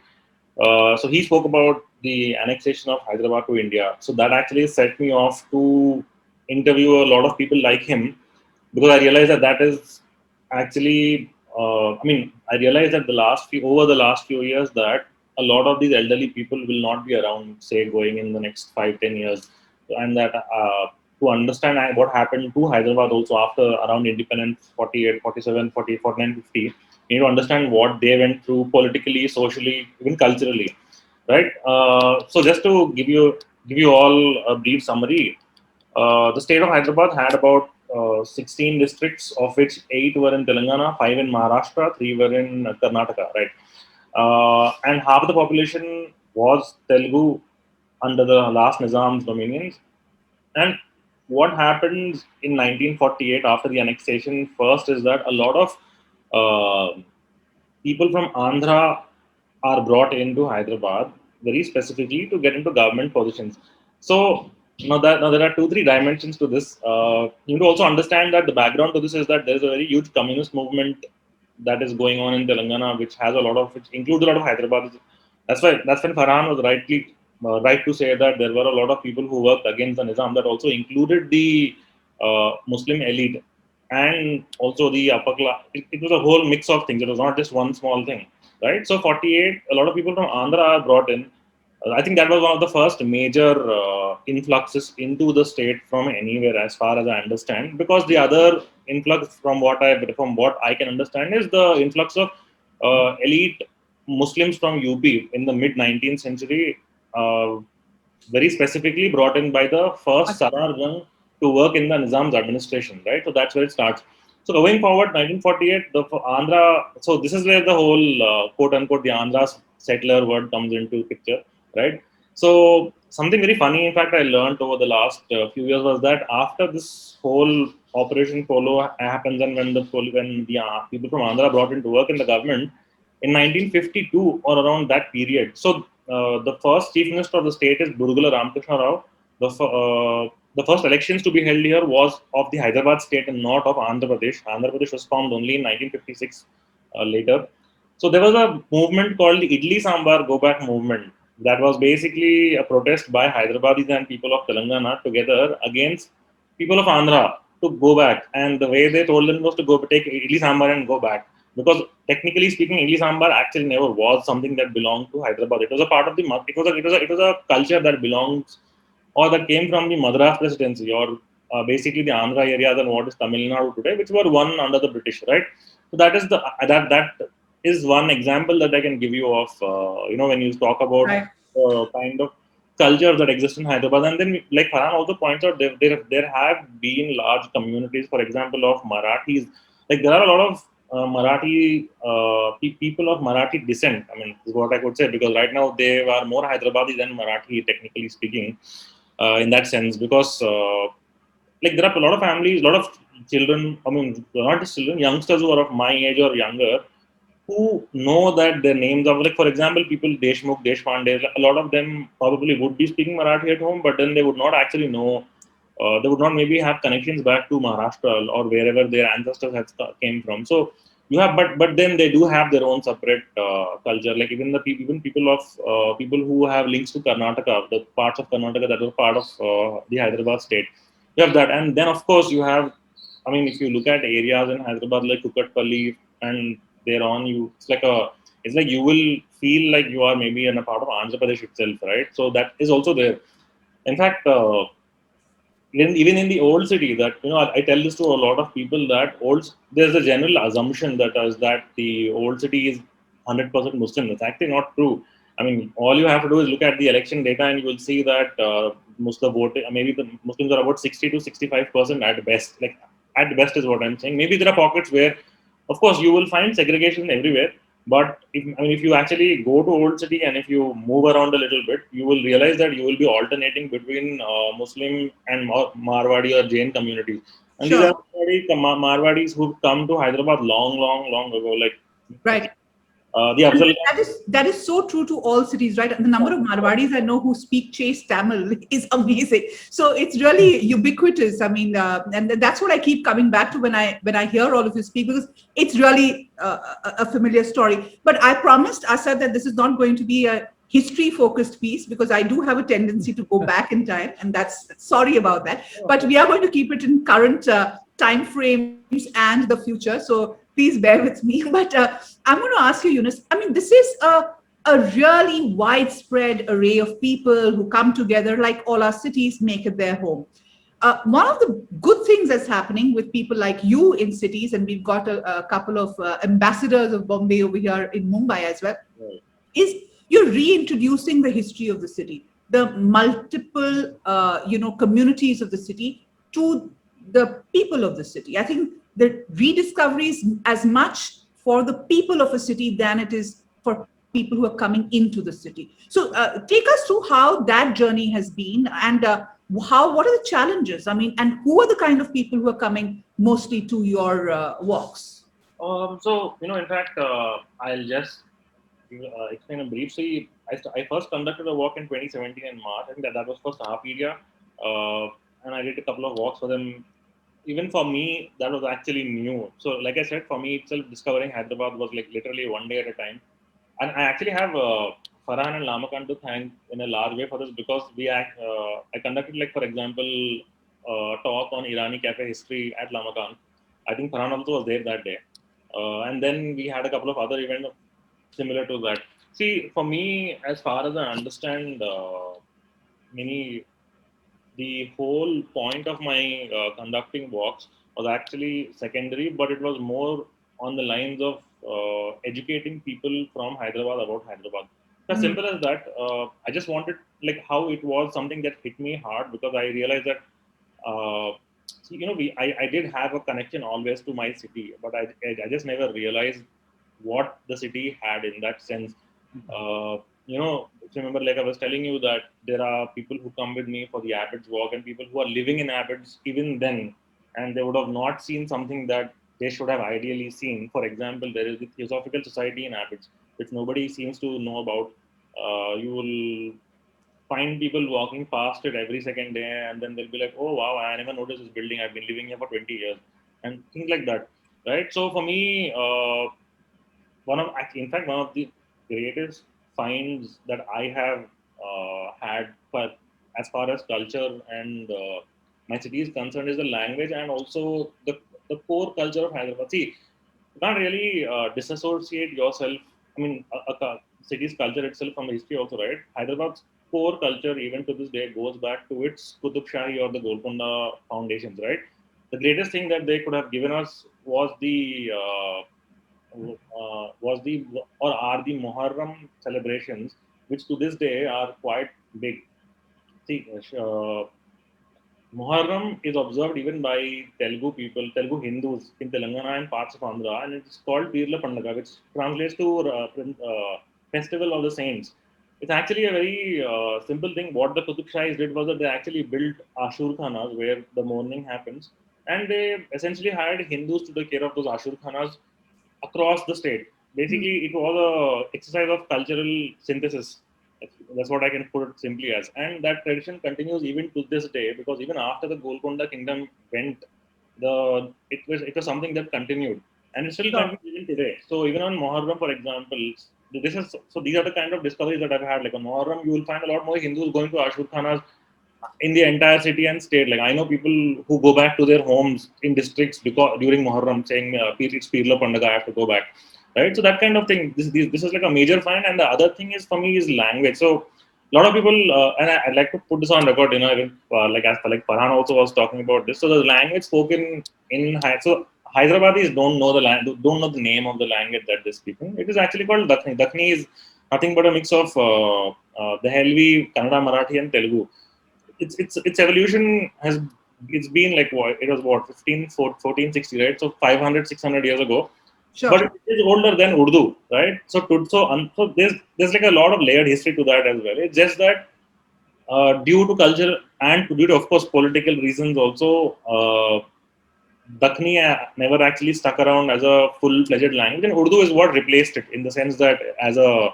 So he spoke about the annexation of Hyderabad to India. So that actually set me off to interview a lot of people like him, because I realized that that is actually, I realized that over the last few years, that a lot of these elderly people will not be around, say, going in the next 5-10 years, and that to understand what happened to Hyderabad also after around independence, 48, 47, 40, 49, 50, you need to understand what they went through politically, socially, even culturally, right? So just to give you all a brief summary, the state of Hyderabad had about 16 districts, of which 8 were in Telangana, 5 in Maharashtra, 3 were in Karnataka, right? And half the population was Telugu under the last Nizam's dominions. And what happened in 1948 after the annexation first is that a lot of uh, people from Andhra are brought into Hyderabad very specifically to get into government positions. So now there are two, three dimensions to this. You need to also understand that the background to this is that there is a very huge communist movement that is going on in Telangana, which includes a lot of Hyderabad. That's when Farhan was right to say that there were a lot of people who worked against the Nizam that also included the Muslim elite and also the upper class. It was a whole mix of things. It was not just one small thing, right? So 48, a lot of people from Andhra are brought in. I think that was one of the first major influxes into the state from anywhere, as far as I understand. Because the other influx, from what I can understand, is the influx of elite Muslims from UP in the mid 19th century. Very specifically brought in by the first Sarar Jung to work in the Nizam's administration, right? So that's where it starts. So going forward, 1948, the Andhra. So this is where the whole quote unquote the Andhra settler word comes into picture, right? So something very funny, in fact, I learned over the last few years was that after this whole Operation Polo happens, and when the people from Andhra brought into work in the government in 1952 or around that period. So the first chief minister of the state is Burugala Ramakrishna Rao. The first elections to be held here was of the Hyderabad state and not of Andhra Pradesh. Andhra Pradesh was formed only in 1956 later. So there was a movement called the Idli Sambar Go Back movement that was basically a protest by Hyderabadis and people of Telangana together against people of Andhra to go back. And the way they told them was to go take Idli Sambar and go back, because technically speaking, Idli Sambar actually never was something that belonged to Hyderabad. It was a part of the it was a culture that belongs or that came from the Madras presidency, or basically the Andhra areas and what is Tamil Nadu today, which were one under the British, right? So that is one example that I can give you of when you talk about Right. kind of culture that exists in Hyderabad. And then, like Farhan also points out, there have been large communities, for example, of Marathis. Like there are a lot of people of Marathi descent. I mean, is what I could say, because right now they are more Hyderabadi than Marathi, technically speaking, in that sense. Because like there are a lot of families, a lot of children. I mean, not just children, youngsters who are of my age or younger, who know that their names are, like, for example, people Deshmukh, Deshpande, a lot of them probably would be speaking Marathi at home, but then they would not actually know, they would not maybe have connections back to Maharashtra or wherever their ancestors came from. So you have, but then they do have their own separate culture. Like even even people who have links to Karnataka, the parts of Karnataka that were part of the Hyderabad state. You have that, and then of course you have. I mean, if you look at areas in Hyderabad like Kukatpalli and thereon, it's like you will feel like you are maybe in a part of Andhra Pradesh itself, right? So that is also there. In fact, even in the old city, that I tell this to a lot of people, that there's a general assumption that the old city is 100% Muslim. It's actually not true. I mean, all you have to do is look at the election data, and you will see that Muslim voting, maybe the Muslims are about 60 to 65% at best. Like at best is what I'm saying. Maybe there are pockets where, of course, you will find segregation everywhere. But if you actually go to Old City and if you move around a little bit, you will realize that you will be alternating between Muslim and Marwadi or Jain communities. And these are Sure. Marwadis who come to Hyderabad long, long, long ago. Like Right. The And Afzal. that is so true to all cities, right? And the number of Marwadis I know who speak Chase Tamil is amazing. So it's really ubiquitous. I mean, and that's what I keep coming back to when I hear all of you speak, because it's really a familiar story. But I promised Asad that this is not going to be a history focused piece, because I do have a tendency to go back in time, and that's sorry about that. But we are going to keep it in current time frames and the future. So please bear with me. But I'm going to ask you, Yunus. I mean, this is a really widespread array of people who come together, like all our cities, make it their home. One of the good things that's happening with people like you in cities, and we've got a couple of ambassadors of Bombay over here in Mumbai as well, Right. is you're reintroducing the history of the city, the multiple communities of the city to the people of the city. I think the rediscovery is as much for the people of a city than it is for people who are coming into the city. So take us through how that journey has been, and what are the challenges? I mean, and who are the kind of people who are coming mostly to your walks? So, in fact, I'll just explain a brief. See, I first conducted a walk in 2017 in March. I think that was for Sahapedia. And I did a couple of walks for them. Even for me, that was actually new. So, like I said, for me itself, discovering Hyderabad was like literally one day at a time. And I actually have Farhan and Lamakaan to thank in a large way for this, because I conducted, like, for example, talk on Irani Cafe history at Lamakaan. I think Farhan also was there that day. And then we had a couple of other events similar to that. See, for me, as far as I understand, many the whole point of my conducting walks was actually secondary, but it was more on the lines of educating people from Hyderabad about Hyderabad. As simple as that. I just wanted, like, how it was something that hit me hard, because I realized that I did have a connection always to my city, but I just never realized what the city had in that sense. If you remember, like I was telling you, that there are people who come with me for the Abbots walk, and people who are living in Abbots even then, and they would have not seen something that they should have ideally seen. For example, there is the Theosophical Society in Abbots, which nobody seems to know about. You will find people walking past it every second day, and then they'll be like, "Oh wow, I never noticed this building. I've been living here for 20 years," and things like that, right? So for me, in fact, one of the greatest finds that I have had, for as far as culture and my city is concerned, is the language, and also the core culture of Hyderabad. See, you can't really disassociate yourself. I mean, a city's culture itself from the history also, right? Hyderabad's core culture, even to this day, goes back to its Qutub Shahi or the Golconda foundations, right? The greatest thing that they could have given us was the or are the Muharram celebrations, which to this day are quite big. See, Muharram is observed even by Telugu people, Telugu Hindus in Telangana and parts of Andhra, and it's called Pirla Pandaga, which translates to Festival of the Saints. It's actually a very simple thing. What the Qutub Shahis did was that they actually built Ashur Khanas where the mourning happens, and they essentially hired Hindus to take care of those Ashur Khanas across the state. Basically, it was a exercise of cultural synthesis. That's what I can put it simply as. And that tradition continues even to this day, because even after the Golconda kingdom went, it was something that continued, and it still Sure. continues even today. So even on Muharram, for example, these are the kind of discoveries that I've had. Like on Muharram, you will find a lot more Hindus going to Ashur Khanas in the entire city and state. Like I know people who go back to their homes in districts because during Muharram, saying it's Pirla Pandaga, I have to go back, right? So that kind of thing. This is like a major find. And the other thing is for me is language. So a lot of people, and I'd like to put this on record. Like Farhan also was talking about this. So the language spoken so Hyderabadis don't know don't know the name of the language that they're speaking. It is actually called Dakhni. Dakhni is nothing but a mix of the Helvi, Kannada, Marathi, and Telugu. Its evolution has it's been like what 1460, right? So 500 600 years ago, but Sure. it is older than Urdu, right? So there's like a lot of layered history to that as well. It's just that due to culture and due to, of course, political reasons also, Dakhni never actually stuck around as a full-fledged language, and Urdu is what replaced it in the sense that as a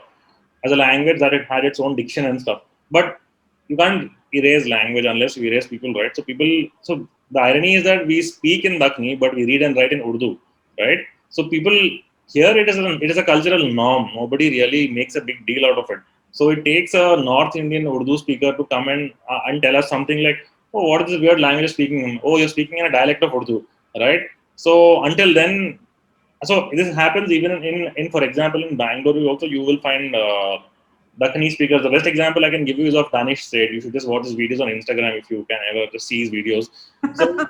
language that it had its own diction and stuff. But you can't erase language unless you erase people, right? So the irony is that we speak in Dakhni, but we read and write in Urdu, right? So people here it is a cultural norm. Nobody really makes a big deal out of it. So it takes a North Indian Urdu speaker to come and tell us something like, oh, what is this weird language you're speaking? Oh, you're speaking in a dialect of Urdu, right? So until then, so this happens even in for example, in Bangalore, you will find Dakhini speakers. The best example I can give you is of Danish Said. You should just watch his videos on Instagram if you can ever just see his videos. So,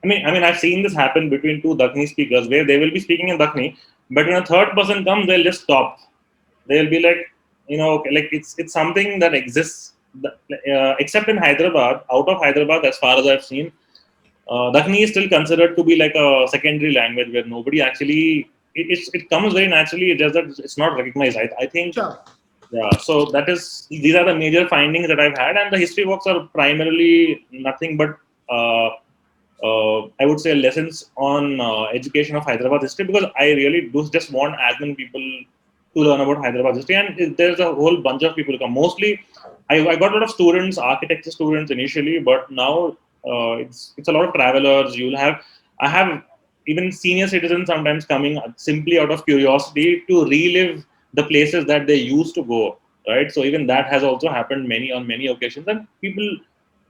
I've seen this happen between two Dakhini speakers where they will be speaking in Dakhini, but when a third person comes, they'll just stop. They'll be like, like it's something that exists, except in Hyderabad. Out of Hyderabad, as far as I've seen, Dakhini is still considered to be like a secondary language where nobody actually it comes very naturally. It's just that it's not recognized. I think Sure. yeah. So these are the major findings that I've had, and the history works are primarily nothing but I would say lessons on education of Hyderabad history, because I really do just want as many people to learn about Hyderabad history, and there's a whole bunch of people who come. Mostly, I got a lot of students, architecture students initially, but now it's a lot of travelers. I have even senior citizens sometimes coming simply out of curiosity to relive the places that they used to go. Right, so even that has also happened on many occasions, and people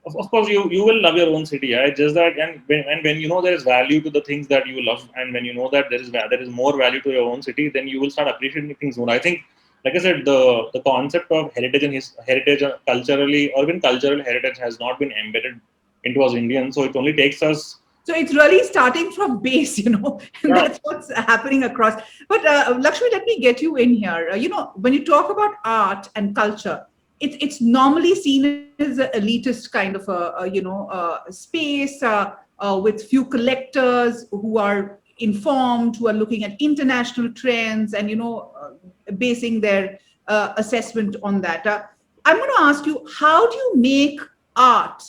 of course you will love your own city, right? Just that, and when you know there is value to the things that you love, and when you know that there is more value to your own city, then you will start appreciating things more. I think, like I said, the concept of heritage and his heritage culturally, or even cultural heritage, has not been embedded into us Indians. So it only takes us. So it's really starting from base, and Yeah. that's what's happening across. But Lakshmi, let me get you in here. When you talk about art and culture, it's normally seen as an elitist kind of space with few collectors who are informed, who are looking at international trends, and basing their assessment on that. I'm going to ask you, how do you make art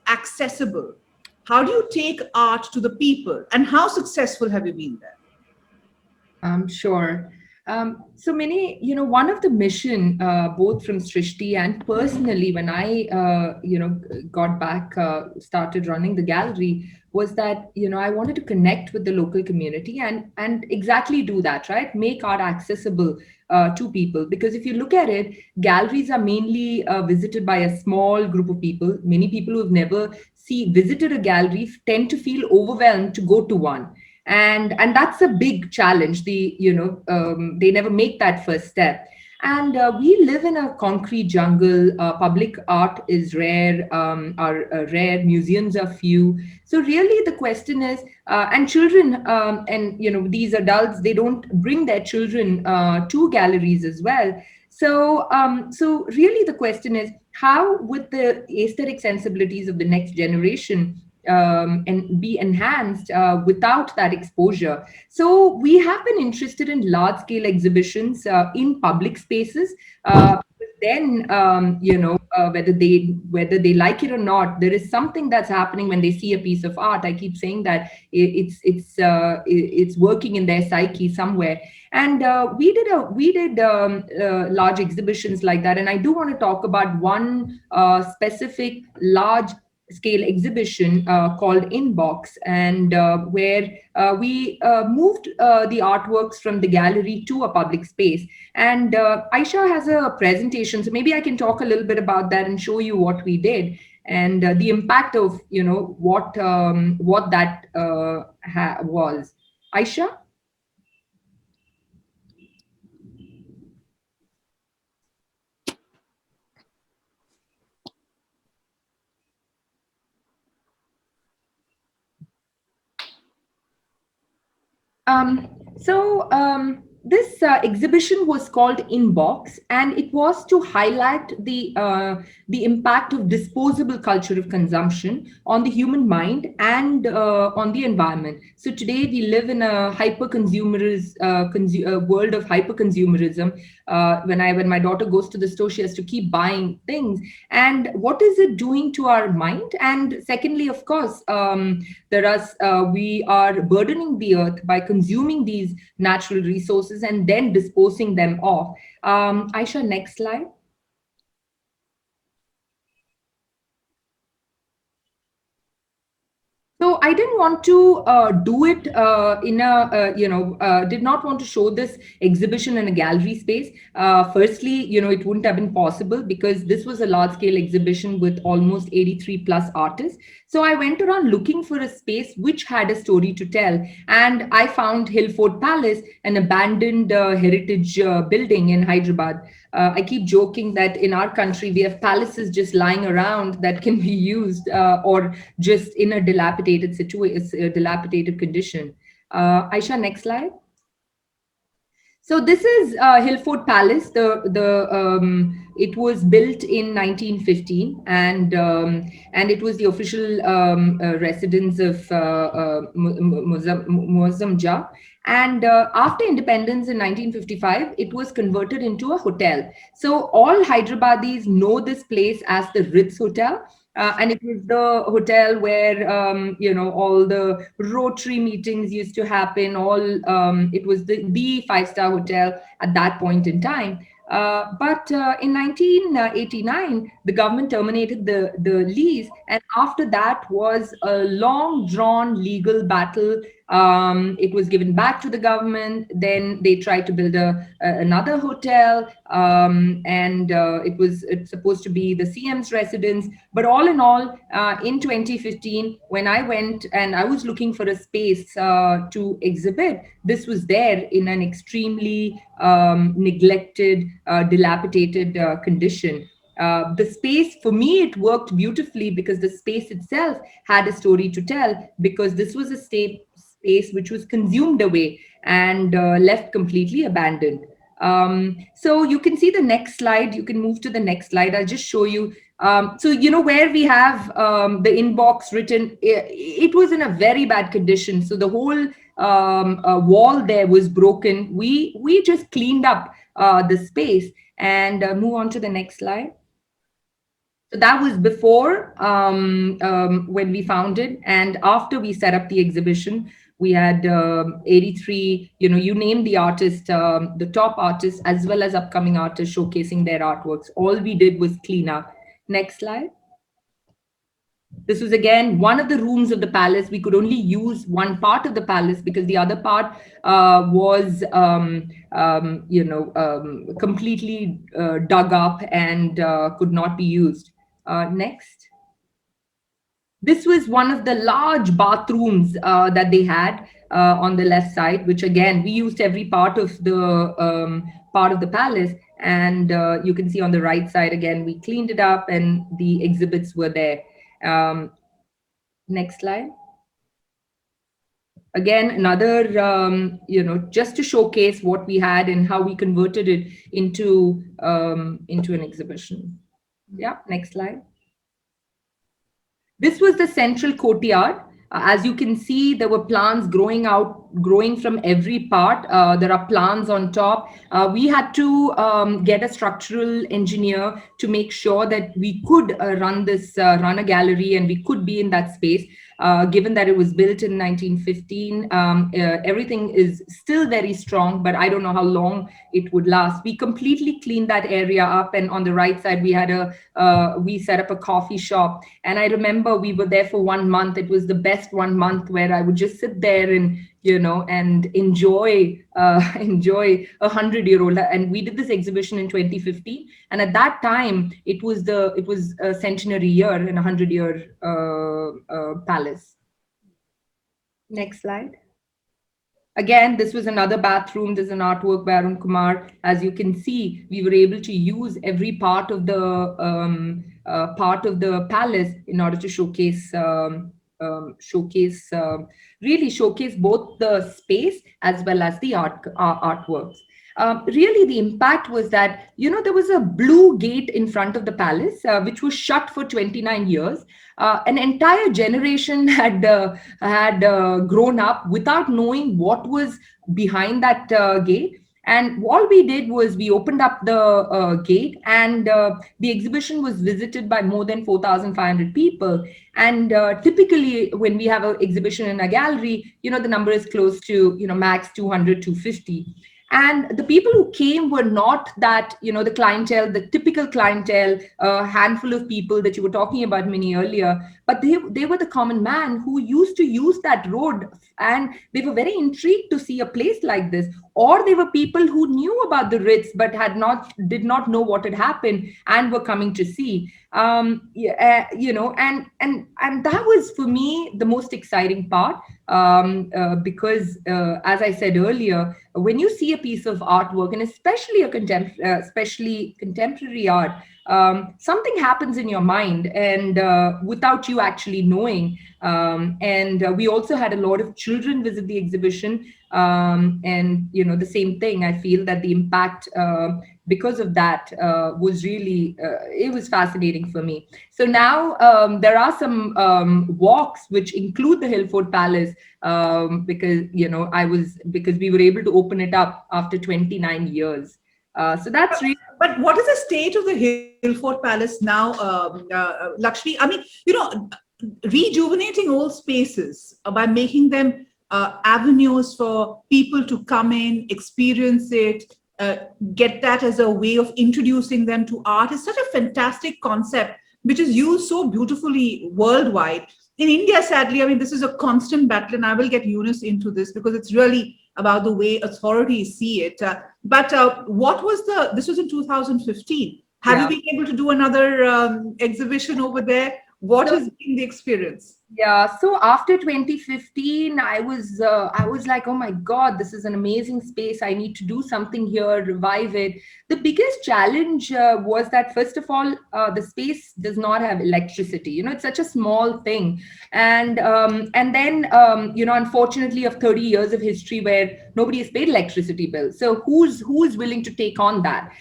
accessible? How do you take art to the people, and how successful have you been there? Sure. So many, one of the mission, both from Srishti and personally, when I, got back, started running the gallery, was that, I wanted to connect with the local community and exactly do that, right? Make art accessible to people. Because if you look at it, galleries are mainly visited by a small group of people. Many people who've never visited a gallery tend to feel overwhelmed to go to one, and that's a big challenge. They never make that first step, and we live in a concrete jungle. Public art is rare, are rare, museums are few. So really the question is, and children, and these adults, they don't bring their children to galleries as well. So really the question is, how would the aesthetic sensibilities of the next generation and be enhanced without that exposure? So we have been interested in large scale exhibitions in public spaces. Then whether they like it or not, there is something that's happening when they see a piece of art. I keep saying that it's working in their psyche somewhere. And we did large exhibitions like that. And I do want to talk about one specific large scale exhibition called Inbox, and where we moved the artworks from the gallery to a public space. And Aisha has a presentation, so maybe I can talk a little bit about that and show you what we did and the impact of what that was. Aisha? Um, so This exhibition was called Inbox, and it was to highlight the impact of disposable culture of consumption on the human mind and on the environment. So today we live in a world of hyper consumerism. When my daughter goes to the store, she has to keep buying things. And what is it doing to our mind? And secondly, of course, we are burdening the earth by consuming these natural resources and then disposing them off. Aisha, next slide. So I didn't want to do it did not want to show this exhibition in a gallery space. Firstly, it wouldn't have been possible because this was a large scale exhibition with almost 83 plus artists. So I went around looking for a space which had a story to tell. And I found Hilford Palace, an abandoned heritage building in Hyderabad. I keep joking that in our country, we have palaces just lying around that can be used or just in a dilapidated condition. Aisha, next slide. So this is Hilford Palace. It was built in 1915, and it was the official residence of Muazzam Jah. And after independence in 1955, it was converted into a hotel. So all Hyderabadis know this place as the Ritz Hotel. And it was the hotel where, all the Rotary meetings used to happen. It was the five-star hotel at that point in time. But in 1989, the government terminated the lease. And after that was a long drawn legal battle. It was given back to the government. Then they tried to build another hotel. It's supposed to be the CM's residence. But all in all, in 2015, when I went and I was looking for a space to exhibit, this was there in an extremely neglected, dilapidated condition. The space, for me, it worked beautifully because the space itself had a story to tell, because this was a space which was consumed away and left completely abandoned. So you can see the next slide. You can move to the next slide. I'll just show you. So, where we have the inbox written, it was in a very bad condition. So the whole wall there was broken. We just cleaned up the space and move on to the next slide. So that was before when we founded, and after we set up the exhibition, we had 83, you name the artist, the top artists, as well as upcoming artists showcasing their artworks. All we did was clean up. Next slide. This was again one of the rooms of the palace. We could only use one part of the palace because the other part was, completely dug up and could not be used. Next. This was one of the large bathrooms that they had on the left side, which again, we used every part of the palace. And you can see on the right side, again, we cleaned it up and the exhibits were there. Next slide. Again, another, just to showcase what we had and how we converted it into an exhibition. Yeah, next slide. This was the central courtyard. As you can see, there were plants growing from every part. There are plants on top. We had to get a structural engineer to make sure that we could run a gallery and we could be in that space. Given that it was built in 1915, everything is still very strong, but I don't know how long it would last. We completely cleaned that area up, and on the right side, we set up a coffee shop. And I remember we were there for 1 month. It was the best 1 month where I would just sit there and and enjoy a 100-year-old. And we did this exhibition in 2015, and at that time it was a centenary year and 100-year palace. Next slide. Again, this was another bathroom. There's an artwork by Arun Kumar. As you can see, we were able to use every part of the palace in order to showcase really showcase both the space as well as the artworks. Really, the impact was that, there was a blue gate in front of the palace, which was shut for 29 years. An entire generation had grown up without knowing what was behind that gate. And all we did was we opened up the gate, and the exhibition was visited by more than 4,500 people. And typically, when we have an exhibition in a gallery, the number is close to, max 200, 250. And the people who came were not that, the clientele, the typical clientele, a handful of people that you were talking about, Minnie, earlier, but they were the common man who used to use that road, and they were very intrigued to see a place like this. Or they were people who knew about the Ritz but did not know what had happened and were coming to see. And that was for me the most exciting part, because as I said earlier, when you see a piece of artwork, and especially especially contemporary art, something happens in your mind, and without you actually knowing. And we also had a lot of children visit the exhibition, and the same thing. I feel that the impact because of that was really it was fascinating for me. So now there are some walks which include the Hilford Palace, because because we were able to open it up after 29 years. So that's really. But what is the state of the Hilford Palace now, Lakshmi? I mean, rejuvenating old spaces by making them avenues for people to come in, experience it, get that as a way of introducing them to art is such a fantastic concept, which is used so beautifully worldwide. In India, sadly, I mean, this is a constant battle, and I will get Yunus into this because it's really about the way authorities see it. But what was this was in 2015. Have you been able to do another exhibition over there? What has been the experience? Yeah, so after 2015, I was like, oh my God, this is an amazing space. I need to do something here, revive it. The biggest challenge was that, first of all, the space does not have electricity. It's such a small thing. And then, unfortunately, of 30 years of history where nobody has paid electricity bills. So who's willing to take on that?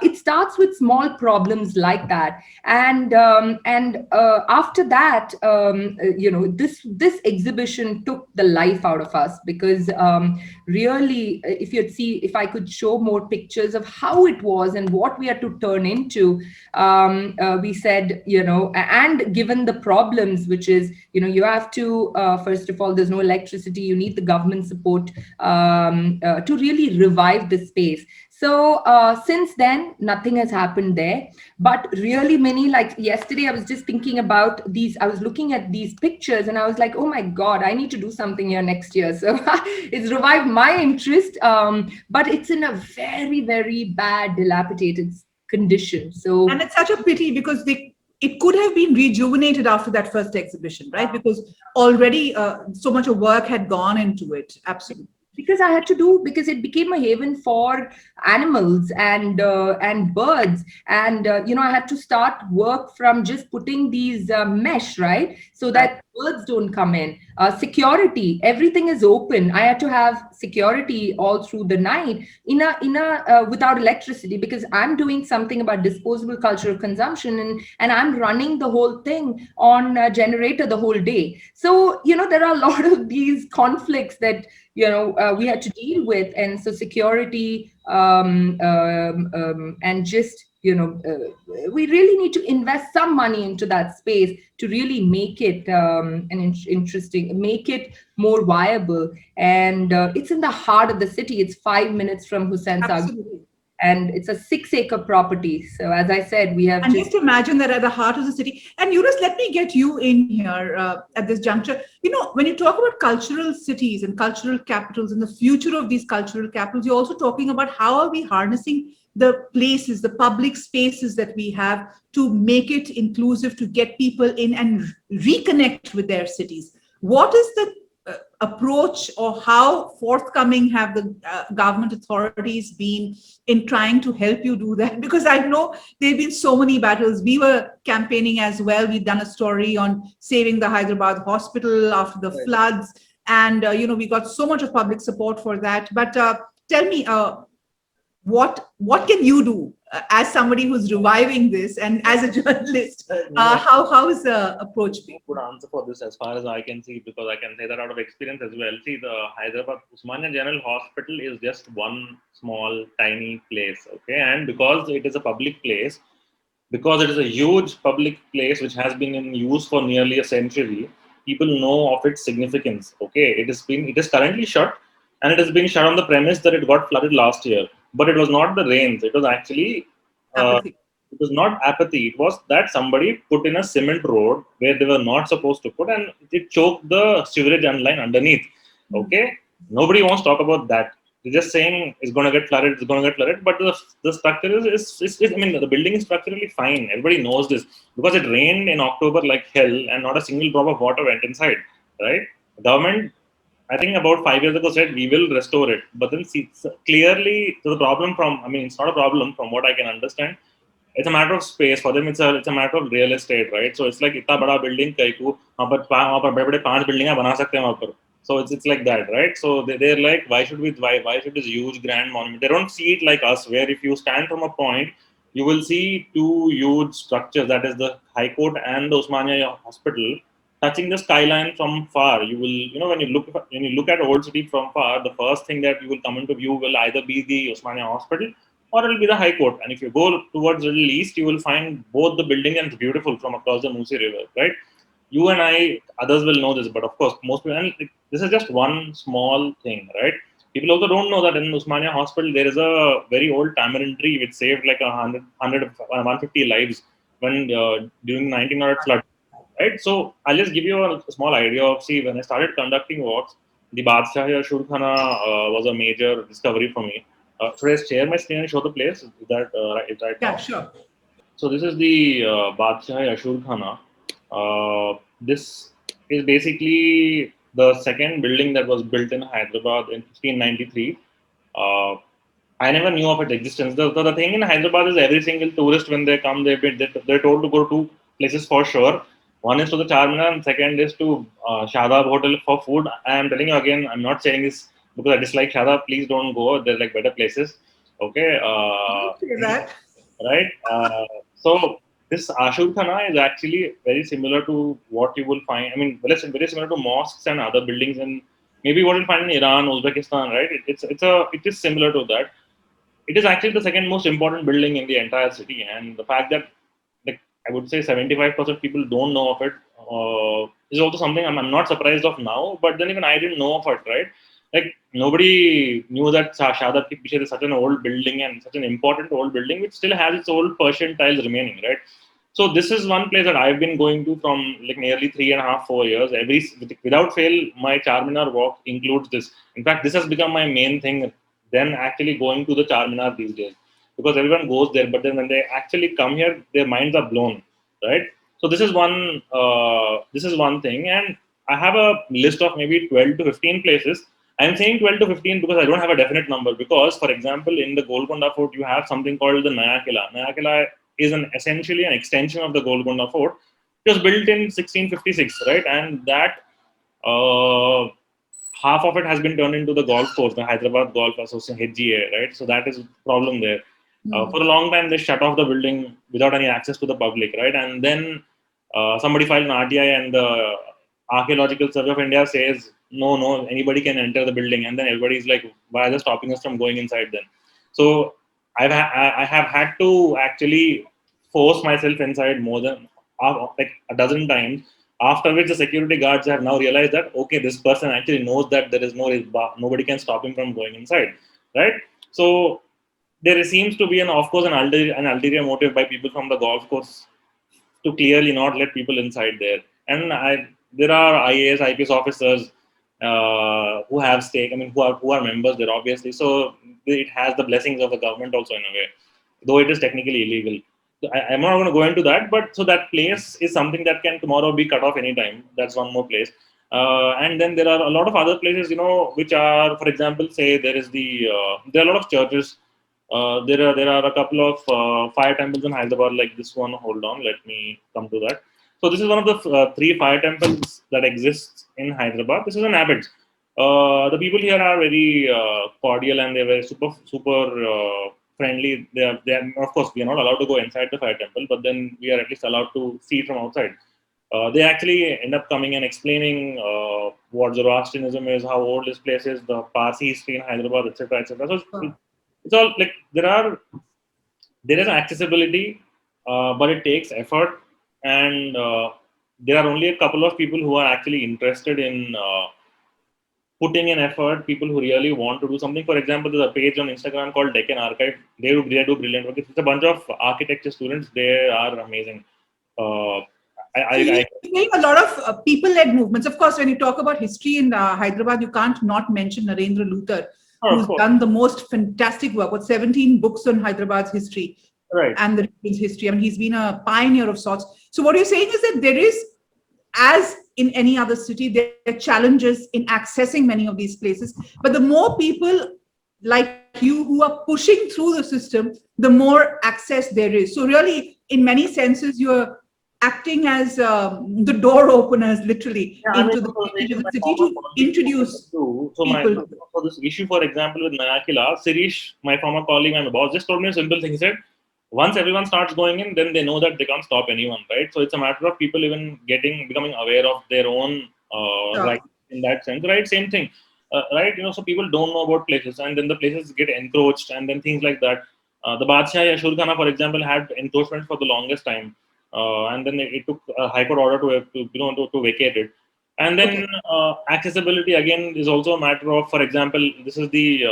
It starts with small problems like that. And after that, this exhibition took the life out of us, because really, if I could show more pictures of how it was and what we had to turn into, we said, and given the problems, which is, you have to, first of all, there's no electricity, you need the government support to really revive the space. So since then, nothing has happened there. But really, Minnie, like yesterday, I was just thinking about these. I was looking at these pictures and I was like, oh my God, I need to do something here next year. So it's revived my interest, but it's in a very, very bad, dilapidated condition. And it's such a pity, because it could have been rejuvenated after that first exhibition, right? Because already so much of work had gone into it. Absolutely. Because it became a haven for animals and birds. And, I had to start work from just putting these mesh, right? So that birds don't come in. Security, everything is open. I had to have security all through the night without electricity, because I'm doing something about disposable cultural consumption, and I'm running the whole thing on a generator the whole day. So, there are a lot of these conflicts that, we had to deal with. And so security and just, we really need to invest some money into that space to really make it interesting, make it more viable. And it's in the heart of the city. It's 5 minutes from Hussain Sagar. And it's a 6-acre property. So as I said, we have. And just imagine that at the heart of the city. And Yunus, let me get you in here at this juncture. When you talk about cultural cities and cultural capitals and the future of these cultural capitals, you're also talking about how are we harnessing the places, the public spaces that we have to make it inclusive, to get people in and reconnect with their cities. What is approach, or how forthcoming have the government authorities been in trying to help you do that? Because I know there have been so many battles. We were campaigning as well. We've done a story on saving the Hyderabad hospital after the floods, and we got so much of public support for that. But tell me, what can you do as somebody who's reviving this, and as a journalist, how is the approach being? Good answer for this as far as I can see, because I can say that out of experience as well. See, the Hyderabad Usmania General Hospital is just one small tiny place, okay, and because it is a public place, because it is a huge public place which has been in use for nearly a century, people know of its significance. Okay, it is currently shut, and it has been shut on the premise that it got flooded last year. But it was not the rains; it was actually Apathy. it was not apathy. It was that somebody put in a cement road where they were not supposed to put, and it choked the sewerage line underneath. Okay, nobody wants to talk about that. They're just saying it's going to get flooded, it's going to get flooded. But the structure I mean, the building is structurally fine. Everybody knows this because it rained in October like hell and not a single drop of water went inside, right? The government, I think about 5 years ago, said we will restore it. But then see, clearly, the problem I mean, it's not a problem from what I can understand. It's a matter of space for them. It's a matter of real estate, right? So it's like इतना बड़ा building कहीं को वहाँ पर बड़े-बड़े 5 building बना सकते हैं वहाँ पर. So it's like that, right? So they're like, why should this huge grand monument? They don't see it like us, where if you stand from a point, you will see two huge structures, that is the High Court and the Osmania Hospital, touching the skyline from far. You will, when you look at Old City from far, the first thing that you will come into view will either be the Osmania Hospital or it will be the High Court. And if you go towards the east, you will find both the buildings, and it's beautiful from across the Musi River, right? You and I, others will know this, but of course, most people, and this is just one small thing, right? People also don't know that in Usmania Hospital, there is a very old tamarind tree which saved like 150 lives when during the 1900 flood, right? So I'll just give you a small idea of, see, when I started conducting walks, the Badshah Ashur Khana was a major discovery for me. Should I share my screen and show the place? Is that right Yeah, now? sure. So this is the Badshah Ashur Khana. This is basically the second building that was built in Hyderabad in 1593. I never knew of its existence. The thing in Hyderabad is every single tourist, when they come, they're told to go to two places for sure. One is to the Charminar, and second is to Shadab Hotel for food. I am telling you again, I'm not saying this because I dislike Shadab. Please don't go. There's like better places. Okay. Say that. Right. So this Ashur Khana is actually very similar to what you will find. I mean, very similar to mosques and other buildings, and maybe what you'll find in Iran, Uzbekistan. Right. It is similar to that. It is actually the second most important building in the entire city, and the fact that, like, I would say 75% people don't know of it is also something I'm not surprised of now. But then even I didn't know of it, right? Like, nobody knew that Shadab Ki Piche is such an old building and such an important old building which still has its old Persian tiles remaining, right? So this is one place that I've been going to from like nearly 3.5, 4 years. Without fail, my Charminar walk includes this. In fact, this has become my main thing than actually going to the Charminar these days, because everyone goes there, but then when they actually come here, their minds are blown, right? So this is one thing, and I have a list of maybe 12 to 15 places. I'm saying 12 to 15 because I don't have a definite number. Because, for example, in the Golconda Fort, you have something called the Naya Kila. Naya Kila is essentially an extension of the Golconda Fort. It was built in 1656, right? And that uh, half of it has been turned into the golf course, the Hyderabad Golf Association (HGA), right? So that is a problem there. For a long time, they shut off the building without any access to the public, right? And then somebody filed an RTI, and the Archaeological Survey of India says, no, anybody can enter the building. And then everybody's like, why are they stopping us from going inside then? So I have had to actually force myself inside more than like a dozen times. After which the security guards have now realized that, okay, this person actually knows that there is nobody can stop him from going inside, right? So there seems to be an ulterior motive by people from the golf course to clearly not let people inside there. And there are IAS, IPS officers who have stake. I mean, who are members there, obviously. So it has the blessings of the government also in a way, though it is technically illegal. So I'm not going to go into that, but so that place is something that can tomorrow be cut off anytime. That's one more place. And then there are a lot of other places, which are, for example, say there is there are a lot of churches. There are a couple of fire temples in Hyderabad, like this one. Hold on, let me come to that. So this is one of the three fire temples that exists in Hyderabad. This is an Avid. The people here are very cordial, and they're very super friendly. They are, of course, we are not allowed to go inside the fire temple, but then we are at least allowed to see it from outside. They actually end up coming and explaining what Zoroastrianism is, how old this place is, the Parsi history in Hyderabad, etc., etc. So it's all like there is accessibility, but it takes effort, and there are only a couple of people who are actually interested in putting in effort. People who really want to do something. For example, there's a page on Instagram called Deccan Archive. They do brilliant work. It's a bunch of architecture students. They are amazing. Uh, So you're saying a lot of people-led movements. Of course, when you talk about history in Hyderabad, you can't not mention Narendra Luthar, who's done the most fantastic work. 17 books on Hyderabad's history, right, and the region's history. I mean, he's been a pioneer of sorts. So what you're saying is that there is, as in any other city, there are challenges in accessing many of these places. But the more people like you who are pushing through the system, the more access there is. So really, in many senses, you're acting as the door openers, literally, into the city to introduce people. So this issue, for example, with Mayakila, Sirish, my former colleague, my boss, just told me a simple thing. He said, once everyone starts going in, then they know that they can't stop anyone, right? So it's a matter of people even becoming aware of their own rights in that sense, right? Same thing, right? So people don't know about places, and then the places get encroached, and then things like that. The Badshah Ashur Khana, for example, had encroachment for the longest time. And then it took a high court order to vacate it. And then accessibility again is also a matter of, for example, this is the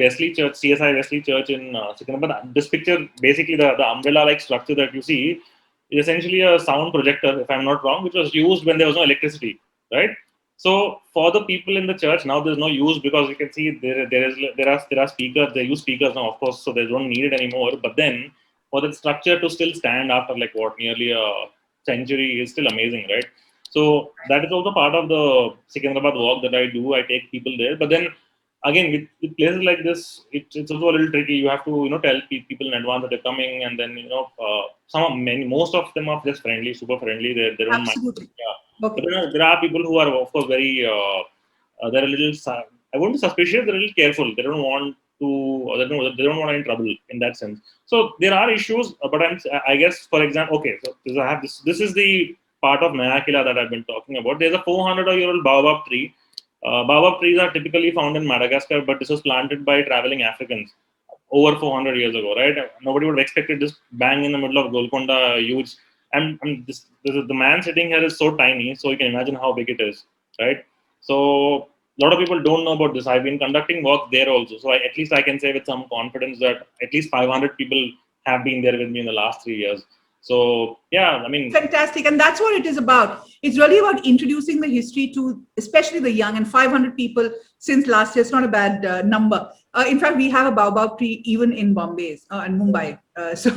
Wesley Church, CSI Wesley Church in Secunderabad. This picture, basically the umbrella-like structure that you see, is essentially a sound projector, if I'm not wrong, which was used when there was no electricity, right? So for the people in the church now, there's no use, because you can see there are speakers. They use speakers now, of course, so they don't need it anymore. But then, for the structure to still stand after nearly a century is still amazing, right? So that is also part of the Secunderabad walk that I do. I take people there, but then again with places like this, it's also a little tricky. You have to tell people in advance that they're coming, and then most of them are just friendly, super friendly. They don't mind. Yeah. Okay. But there are people who are, of course, very they're a little, I won't be suspicious. They're a little careful. They don't want they don't want any trouble in that sense. So there are issues, but I guess, for example, okay, so this is the part of Mayakila that I've been talking about. There's a 400-year-old baobab tree. Baobab trees are typically found in Madagascar, but this was planted by traveling Africans over 400 years ago, right? Nobody would have expected this bang in the middle of Golconda, huge. The man sitting here is so tiny, so you can imagine how big it is, right? So a lot of people don't know about this. I've been conducting work there also. So at least I can say with some confidence that at least 500 people have been there with me in the last 3 years. So, yeah, I mean. Fantastic. And that's what it is about. It's really about introducing the history to especially the young, and 500 people since last year. It's not a bad number. In fact, we have a baobab tree even in Bombay and Mumbai. So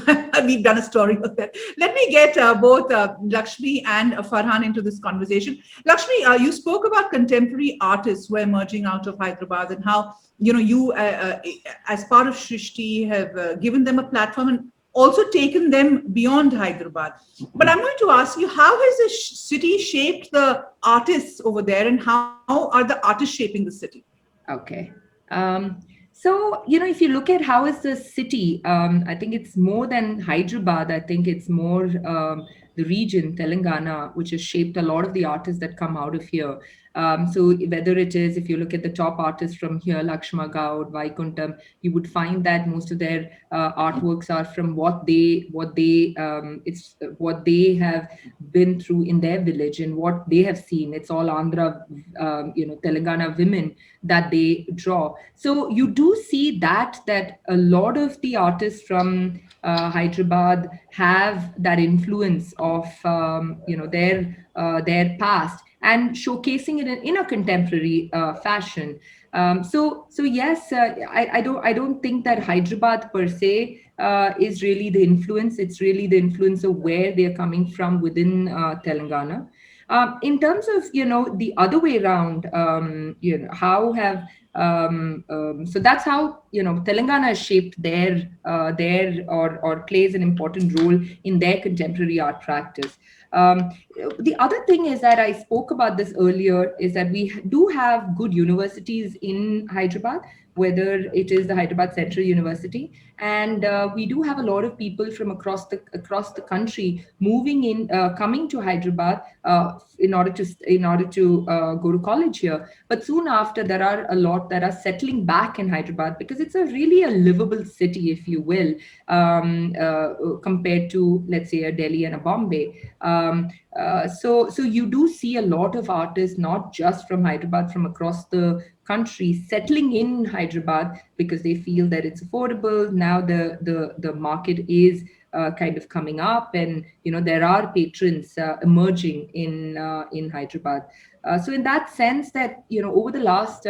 we've done a story of that. Let me get both Lakshmi and Farhan into this conversation. Lakshmi, you spoke about contemporary artists who are emerging out of Hyderabad, and how you as part of Shrishti have given them a platform and also taken them beyond Hyderabad. But I'm going to ask you, how has the city shaped the artists over there, and how are the artists shaping the city? Okay. So, if you look at how is the city, I think it's more than Hyderabad. I think it's more the region, Telangana, which has shaped a lot of the artists that come out of here. So whether it is, if you look at the top artists from here, Lakshma Gaud, Vaikuntham, you would find that most of their artworks are from what they have been through in their village and what they have seen. It's all Andhra, Telangana women that they draw. So you do see that a lot of the artists from Hyderabad have that influence of their past, and showcasing it in a contemporary fashion. So yes, I don't think that Hyderabad per se is really the influence. It's really the influence of where they're coming from within Telangana. In terms of, the other way around, how have so that's how Telangana has shaped their or plays an important role in their contemporary art practice. Um, the other thing is that I spoke about this earlier, is that we do have good universities in Hyderabad, whether it is the Hyderabad Central University, and we do have a lot of people from across the country moving in, coming to Hyderabad in order to go to college here. But soon after, there are a lot that are settling back in Hyderabad because it's a really a livable city, if you will, compared to, let's say, a Delhi and a Bombay. So you do see a lot of artists, not just from Hyderabad, from across the country, settling in Hyderabad because they feel that it's affordable. Now the market is kind of coming up, and there are patrons emerging in Hyderabad. So in that sense, that over the last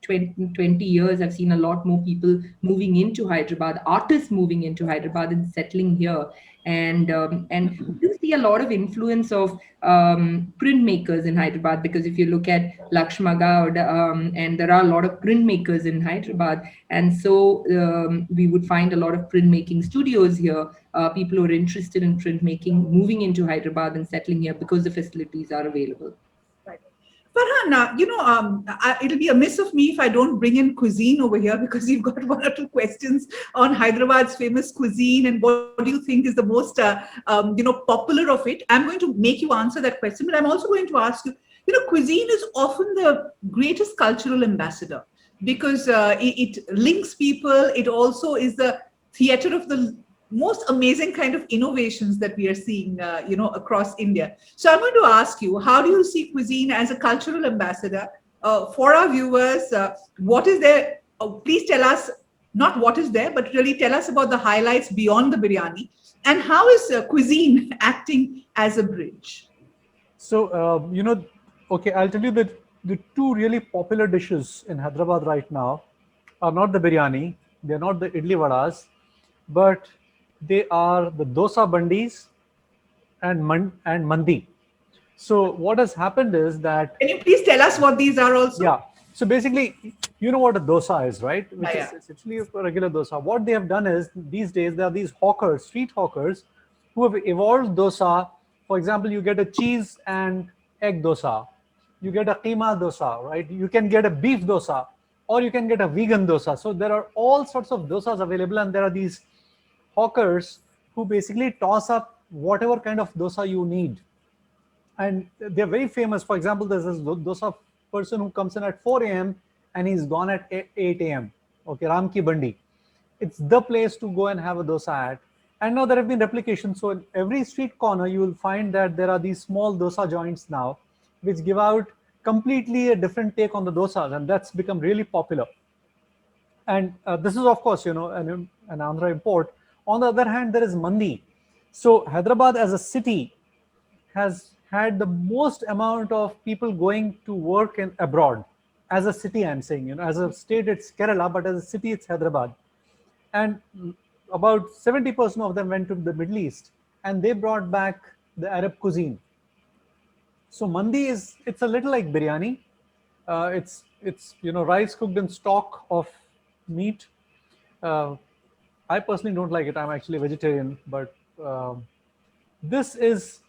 20 years, I've seen a lot more people moving into Hyderabad, artists moving into Hyderabad and settling here. And you see a lot of influence of printmakers in Hyderabad, because if you look at Lakshmi and there are a lot of printmakers in Hyderabad, and so we would find a lot of printmaking studios here. People who are interested in printmaking moving into Hyderabad and settling here because the facilities are available. Farhan, it'll be amiss of me if I don't bring in cuisine over here, because you've got one or two questions on Hyderabad's famous cuisine and what do you think is the most, popular of it. I'm going to make you answer that question, but I'm also going to ask you, cuisine is often the greatest cultural ambassador because it links people. It also is the theater of the most amazing kind of innovations that we are seeing, across India. So I'm going to ask you, how do you see cuisine as a cultural ambassador for our viewers? What is there? Please tell us, not what is there, but really tell us about the highlights beyond the biryani, and how is cuisine acting as a bridge? So, okay, I'll tell you that the two really popular dishes in Hyderabad right now are not the biryani, they're not the idli vadas, but they are the dosa bandis and mandi. So what has happened is that, Can you please tell us what these are also? yeah. So basically, you know what a dosa is, right? Which Yeah. is essentially a regular dosa. What they have done is, these days there are these hawkers, street hawkers, who have evolved dosa. For example, you get a cheese and egg dosa, you get a keema dosa, right? You can get a beef dosa, or you can get a vegan dosa. So there are all sorts of dosas available, and there are these hawkers who basically toss up whatever kind of dosa you need. And they're very famous. For example, there's this dosa person who comes in at 4 a.m. and he's gone at 8 a.m. Okay, Ram Ki Bandi. It's the place to go and have a dosa at. And now there have been replications. So in every street corner, you will find that there are these small dosa joints now, which give out completely a different take on the dosas, and that's become really popular. And this is, of course, an Andhra import. On the other hand, there is mandi. So Hyderabad as a city has had the most amount of people going to work in abroad. As a city, I'm saying, as a state, it's Kerala, but as a city, it's Hyderabad. And about 70% of them went to the Middle East, and they brought back the Arab cuisine. So mandi it's a little like biryani. It's rice cooked in stock of meat. I personally don't like it. I'm actually a vegetarian, but this is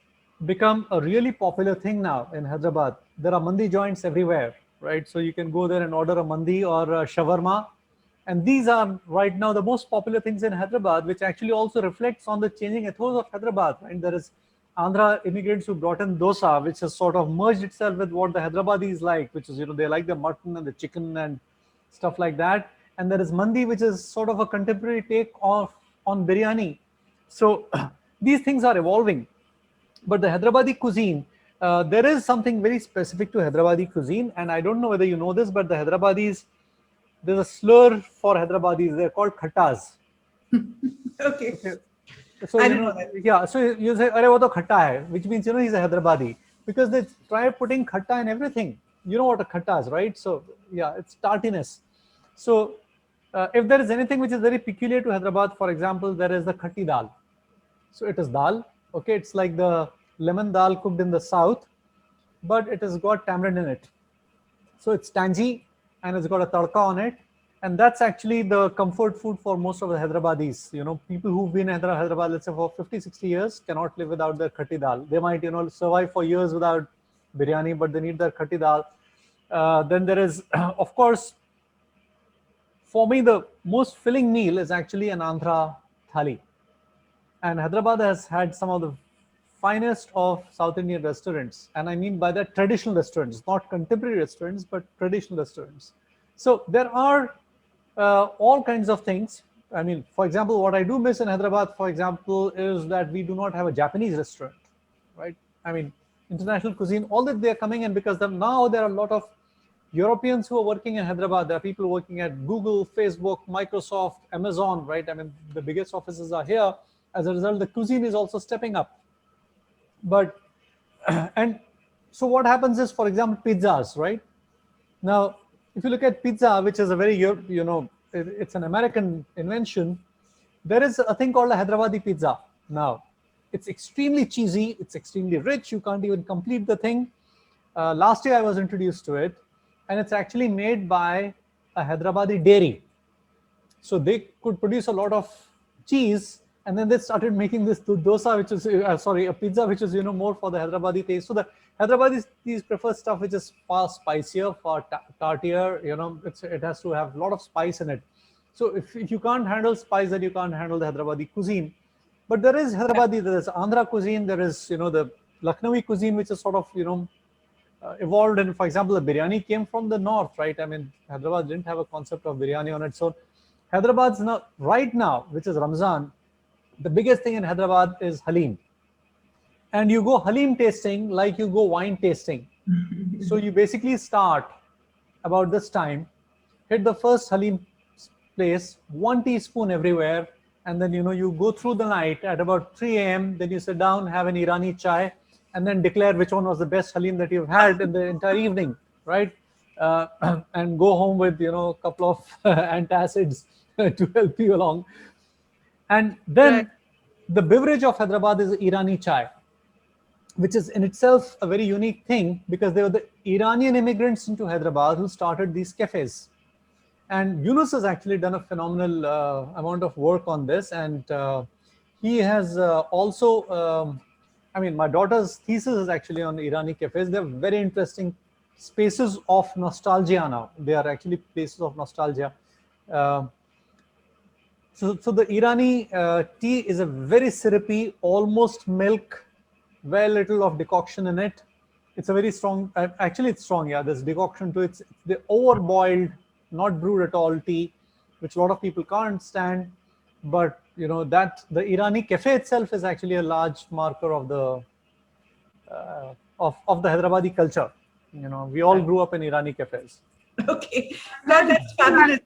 become a really popular thing now in Hyderabad. There are mandi joints everywhere, right? So you can go there and order a mandi or a shawarma. And these are right now the most popular things in Hyderabad, which actually also reflects on the changing ethos of Hyderabad. Right? There is Andhra immigrants who brought in dosa, which has sort of merged itself with what the Hyderabadis like, which is, they like the mutton and the chicken and stuff like that. And there is mandi, which is sort of a contemporary take on biryani. So these things are evolving. But the Hyderabadi cuisine, there is something very specific to Hyderabadi cuisine. And I don't know whether you know this, but the Hyderabadis, there's a slur for Hyderabadis. They're called khattas. Okay. So, I didn't know that. Yeah, so you say, "Arey, wo to khatta hai," which means, he's a Hyderabadi, because they try putting khatta in everything. You know what a khatta is, right? So, yeah, it's tartiness. So, if there is anything which is very peculiar to Hyderabad, for example, there is the Khatti Dal. So, it is dal. Okay, it's like the lemon dal cooked in the south. but it has got tamarind in it. So it's tangy and it's got a tadka on it. And that's actually the comfort food for most of the Hyderabadis. People who've been in Hyderabad, let's say for 50, 60 years, cannot live without their Khatti Dal. They might, survive for years without biryani, but they need their Khatti Dal. Then there is, of course, for me, the most filling meal is actually an Andhra thali. And Hyderabad has had some of the finest of South Indian restaurants. And I mean by that traditional restaurants, not contemporary restaurants, but traditional restaurants. So there are all kinds of things. I mean, for example, what I do miss in Hyderabad, for example, is that we do not have a Japanese restaurant, right? I mean, international cuisine, all that they're coming in because now there are a lot of Europeans who are working in Hyderabad. There are people working at Google, Facebook, Microsoft, Amazon, right? I mean, the biggest offices are here. As a result, the cuisine is also stepping up. But, and so what happens is, for example, pizzas, right? Now, if you look at pizza, which is a very, it's an American invention, there is a thing called a Hyderabadi pizza. Now, it's extremely cheesy. It's extremely rich. You can't even complete the thing. Last year, I was introduced to it. And it's actually made by a Hyderabadi dairy. So they could produce a lot of cheese. And then they started making this dosa, which is, a pizza, which is, more for the Hyderabadi taste. So the Hyderabadis prefer stuff which is far spicier, far tartier, it has to have a lot of spice in it. So if you can't handle spice, then you can't handle the Hyderabadi cuisine. But there is Hyderabadi, there is Andhra cuisine, there is, the Lucknowi cuisine, which is sort of, evolved. And for example, the biryani came from the north, right? I mean, Hyderabad didn't have a concept of biryani on its own. Hyderabad's now, right now, which is Ramzan, the biggest thing in Hyderabad is Halim. And you go Halim tasting like you go wine tasting. So you basically start about this time, hit the first Halim place, 1 teaspoon everywhere. And then, you go through the night at about 3 a.m. Then you sit down, have an Irani chai, and then declare which one was the best Halim that you've had in the entire evening, right? And go home with, a couple of antacids to help you along. And then the beverage of Hyderabad is Irani chai, which is in itself a very unique thing because they were the Iranian immigrants into Hyderabad who started these cafes. And Yunus has actually done a phenomenal amount of work on this. And he has also, my daughter's thesis is actually on Irani cafes. They're very interesting spaces of nostalgia now. They are actually places of nostalgia. So the Irani tea is a very syrupy, almost milk, very little of decoction in it. It's a very strong, actually it's strong, yeah, there's decoction to it. It's the overboiled, not brewed at all tea, which a lot of people can't stand. But, that the Irani cafe itself is actually a large marker of the of the Hyderabadi culture. We all grew up in Irani cafes. Okay, that's fabulous.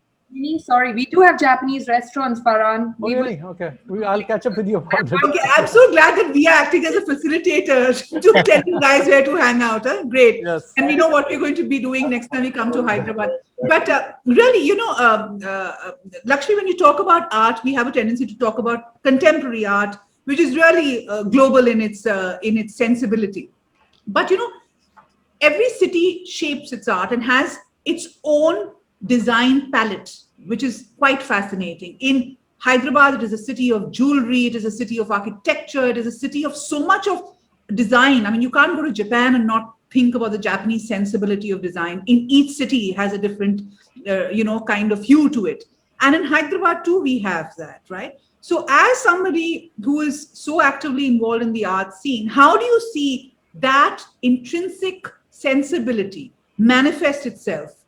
Sorry, we do have Japanese restaurants, Farhan. Oh, really? Okay. I'll catch up with you about it. Okay, I'm so glad that we are acting as a facilitator to tell you guys where to hang out. Huh? Great. Yes. And we know what we're going to be doing next time we come to Hyderabad. But really, Lakshmi, when you talk about art, we have a tendency to talk about contemporary art, which is really global in its sensibility. But, every city shapes its art and has its own design palette, which is quite fascinating. In Hyderabad, it is a city of jewelry, it is a city of architecture, it is a city of so much of design. I mean, you can't go to Japan and not think about the Japanese sensibility of design. In each city has a different, kind of hue to it. And in Hyderabad too, we have that, right? So as somebody who is so actively involved in the art scene, how do you see that intrinsic sensibility manifest itself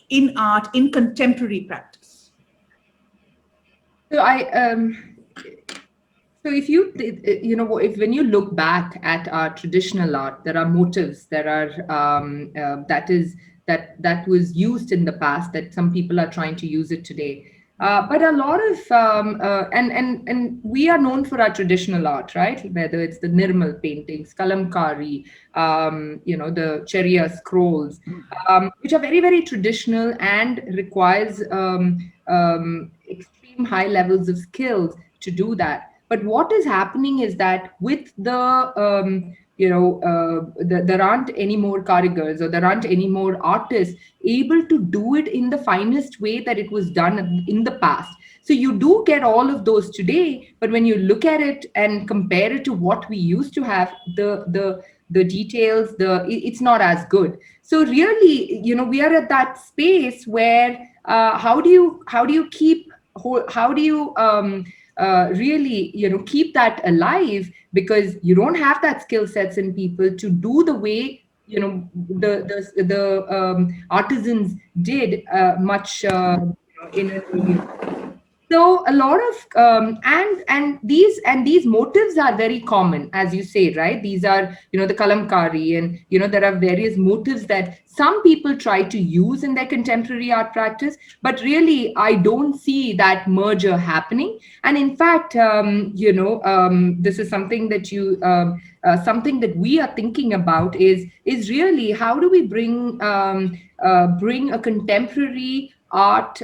in art, in contemporary practice? So so if when you look back at our traditional art, there are motives, there are that was used in the past that some people are trying to use it today. But a lot of and we are known for our traditional art, right? Whether it's the Nirmal paintings, Kalamkari, the Cheriya scrolls, which are very, very traditional and requires extreme high levels of skills to do that. But what is happening is that with the there aren't any more karigars, or there aren't any more artists able to do it in the finest way that it was done in the past. So you do get all of those today, but when you look at it and compare it to what we used to have, the details, it's not as good. So really, we are at that space where how do you keep how do you really keep that alive, because you don't have that skill sets in people to do the way the artisans did much in an earlier. So a lot of and these motives are very common, as you say, right? These are the kalamkari, and there are various motives that some people try to use in their contemporary art practice, but really I don't see that merger happening. And in fact, this is something that something that we are thinking about is really how do we bring a contemporary art,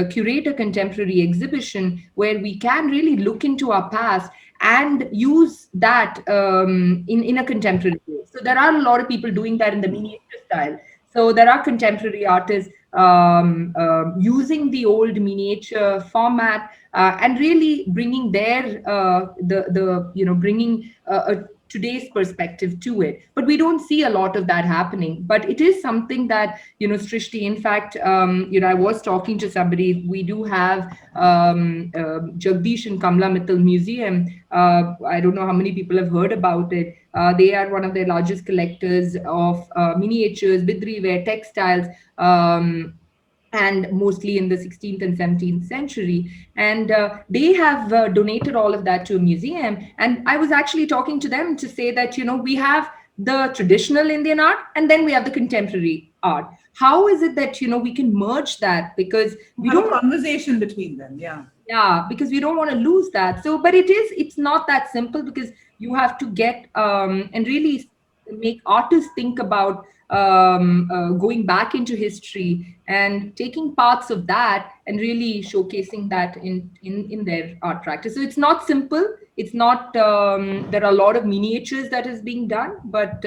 curate a contemporary exhibition where we can really look into our past and use that in a contemporary way. So there are a lot of people doing that in the miniature style. So there are contemporary artists using the old miniature format and really bringing bringing a today's perspective to it. But we don't see a lot of that happening. But it is something that, Srishti, in fact, I was talking to somebody. We do have Jagdish and Kamla Mittal Museum. I don't know how many people have heard about it. They are one of the largest collectors of miniatures, bidri ware, textiles, and mostly in the 16th and 17th century. And they have donated all of that to a museum. And I was actually talking to them to say that, we have the traditional Indian art and then we have the contemporary art. How is it that, we can merge that? Because we have don't a conversation between them. Yeah, because we don't want to lose that. So, but it's not that simple, because you have to get and really make artists think about going back into history and taking parts of that and really showcasing that in their art practice. So it's not simple. It's not. There are a lot of miniatures that is being done, but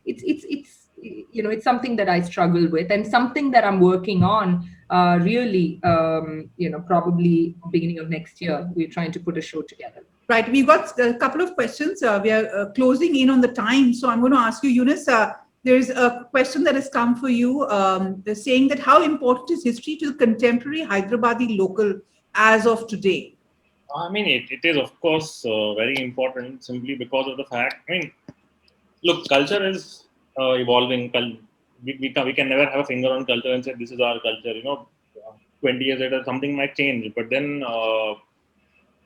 it's something that I struggle with, and something that I'm working on. Really, probably beginning of next year, we're trying to put a show together. Right. We've got a couple of questions. We are closing in on the time. So I'm going to ask you, Yunus, there's a question that has come for you saying that how important is history to the contemporary Hyderabadi local as of today? I mean, it is, of course, very important simply because of the fact, look, culture is evolving. We can never have a finger on culture and say, this is our culture. 20 years later, something might change. But then I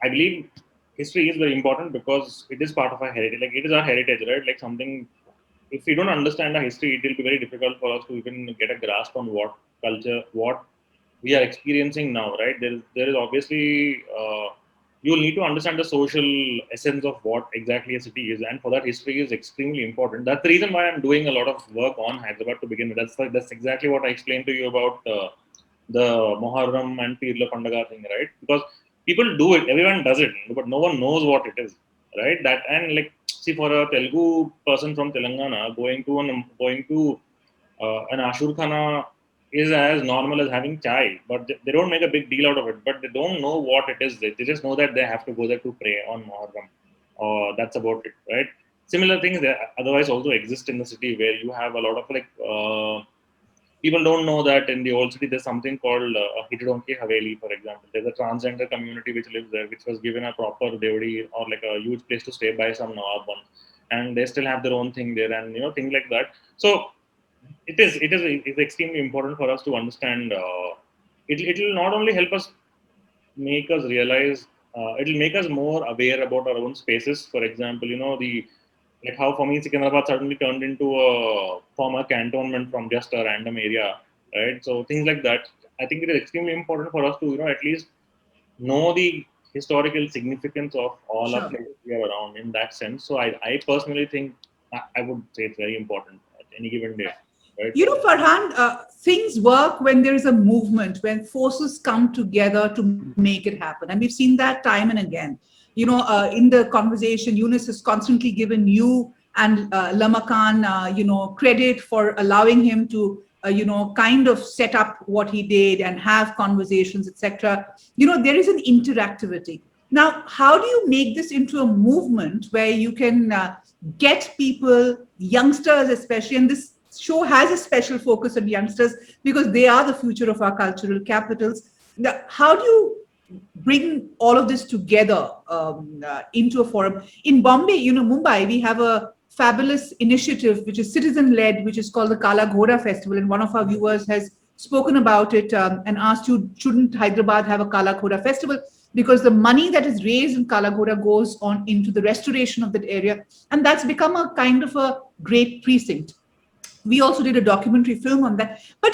believe history is very important because it is part of our heritage. Like, it is our heritage, right? Like something, if we don't understand our history, it will be very difficult for us to even get a grasp on what culture, what we are experiencing now, right? There is obviously, you'll need to understand the social essence of what exactly a city is. And for that, history is extremely important. That's the reason why I'm doing a lot of work on Hyderabad to begin with. That's exactly what I explained to you about the Muharram and Pirla Pandaga thing, right? Because people do it, everyone does it, but no one knows what it is, right? That, and like, see, for a Telugu person from Telangana, going to an Ashur Khana is as normal as having chai, but they don't make a big deal out of it. But they don't know what it is. They just know that they have to go there to pray on Muharram. That's about it, right? Similar things that otherwise also exist in the city, where you have a lot of people don't know that in the old city there's something called Hidodonki Haveli, for example. There's a transgender community which lives there, which was given a proper devdi or like a huge place to stay by some Nawab one, and they still have their own thing there, and things like that. So it's extremely important for us to understand. It will not only help us make us realize, it will make us more aware about our own spaces. For example, like how for me Secunderabad suddenly turned into a former cantonment from just a random area, right? So things like that. I think it is extremely important for us to at least know the historical significance of all our places we are around in that sense. So I personally think I would say it's very important at any given day. Right? Farhan, things work when there is a movement, when forces come together to make it happen. And we've seen that time and again. In the conversation, Yunus has constantly given you and Lamakaan, credit for allowing him to, kind of set up what he did and have conversations, etc. There is an interactivity. Now, how do you make this into a movement where you can get people, youngsters especially, and this show has a special focus on youngsters because they are the future of our cultural capitals. Now, how do you bring all of this together into a forum? In Bombay, Mumbai, we have a fabulous initiative which is citizen-led, which is called the Kala Ghoda Festival, and one of our viewers has spoken about it and asked you, shouldn't Hyderabad have a Kala Ghoda Festival? Because the money that is raised in Kala Ghoda goes on into the restoration of that area, and that's become a kind of a great precinct. We also did a documentary film on that. But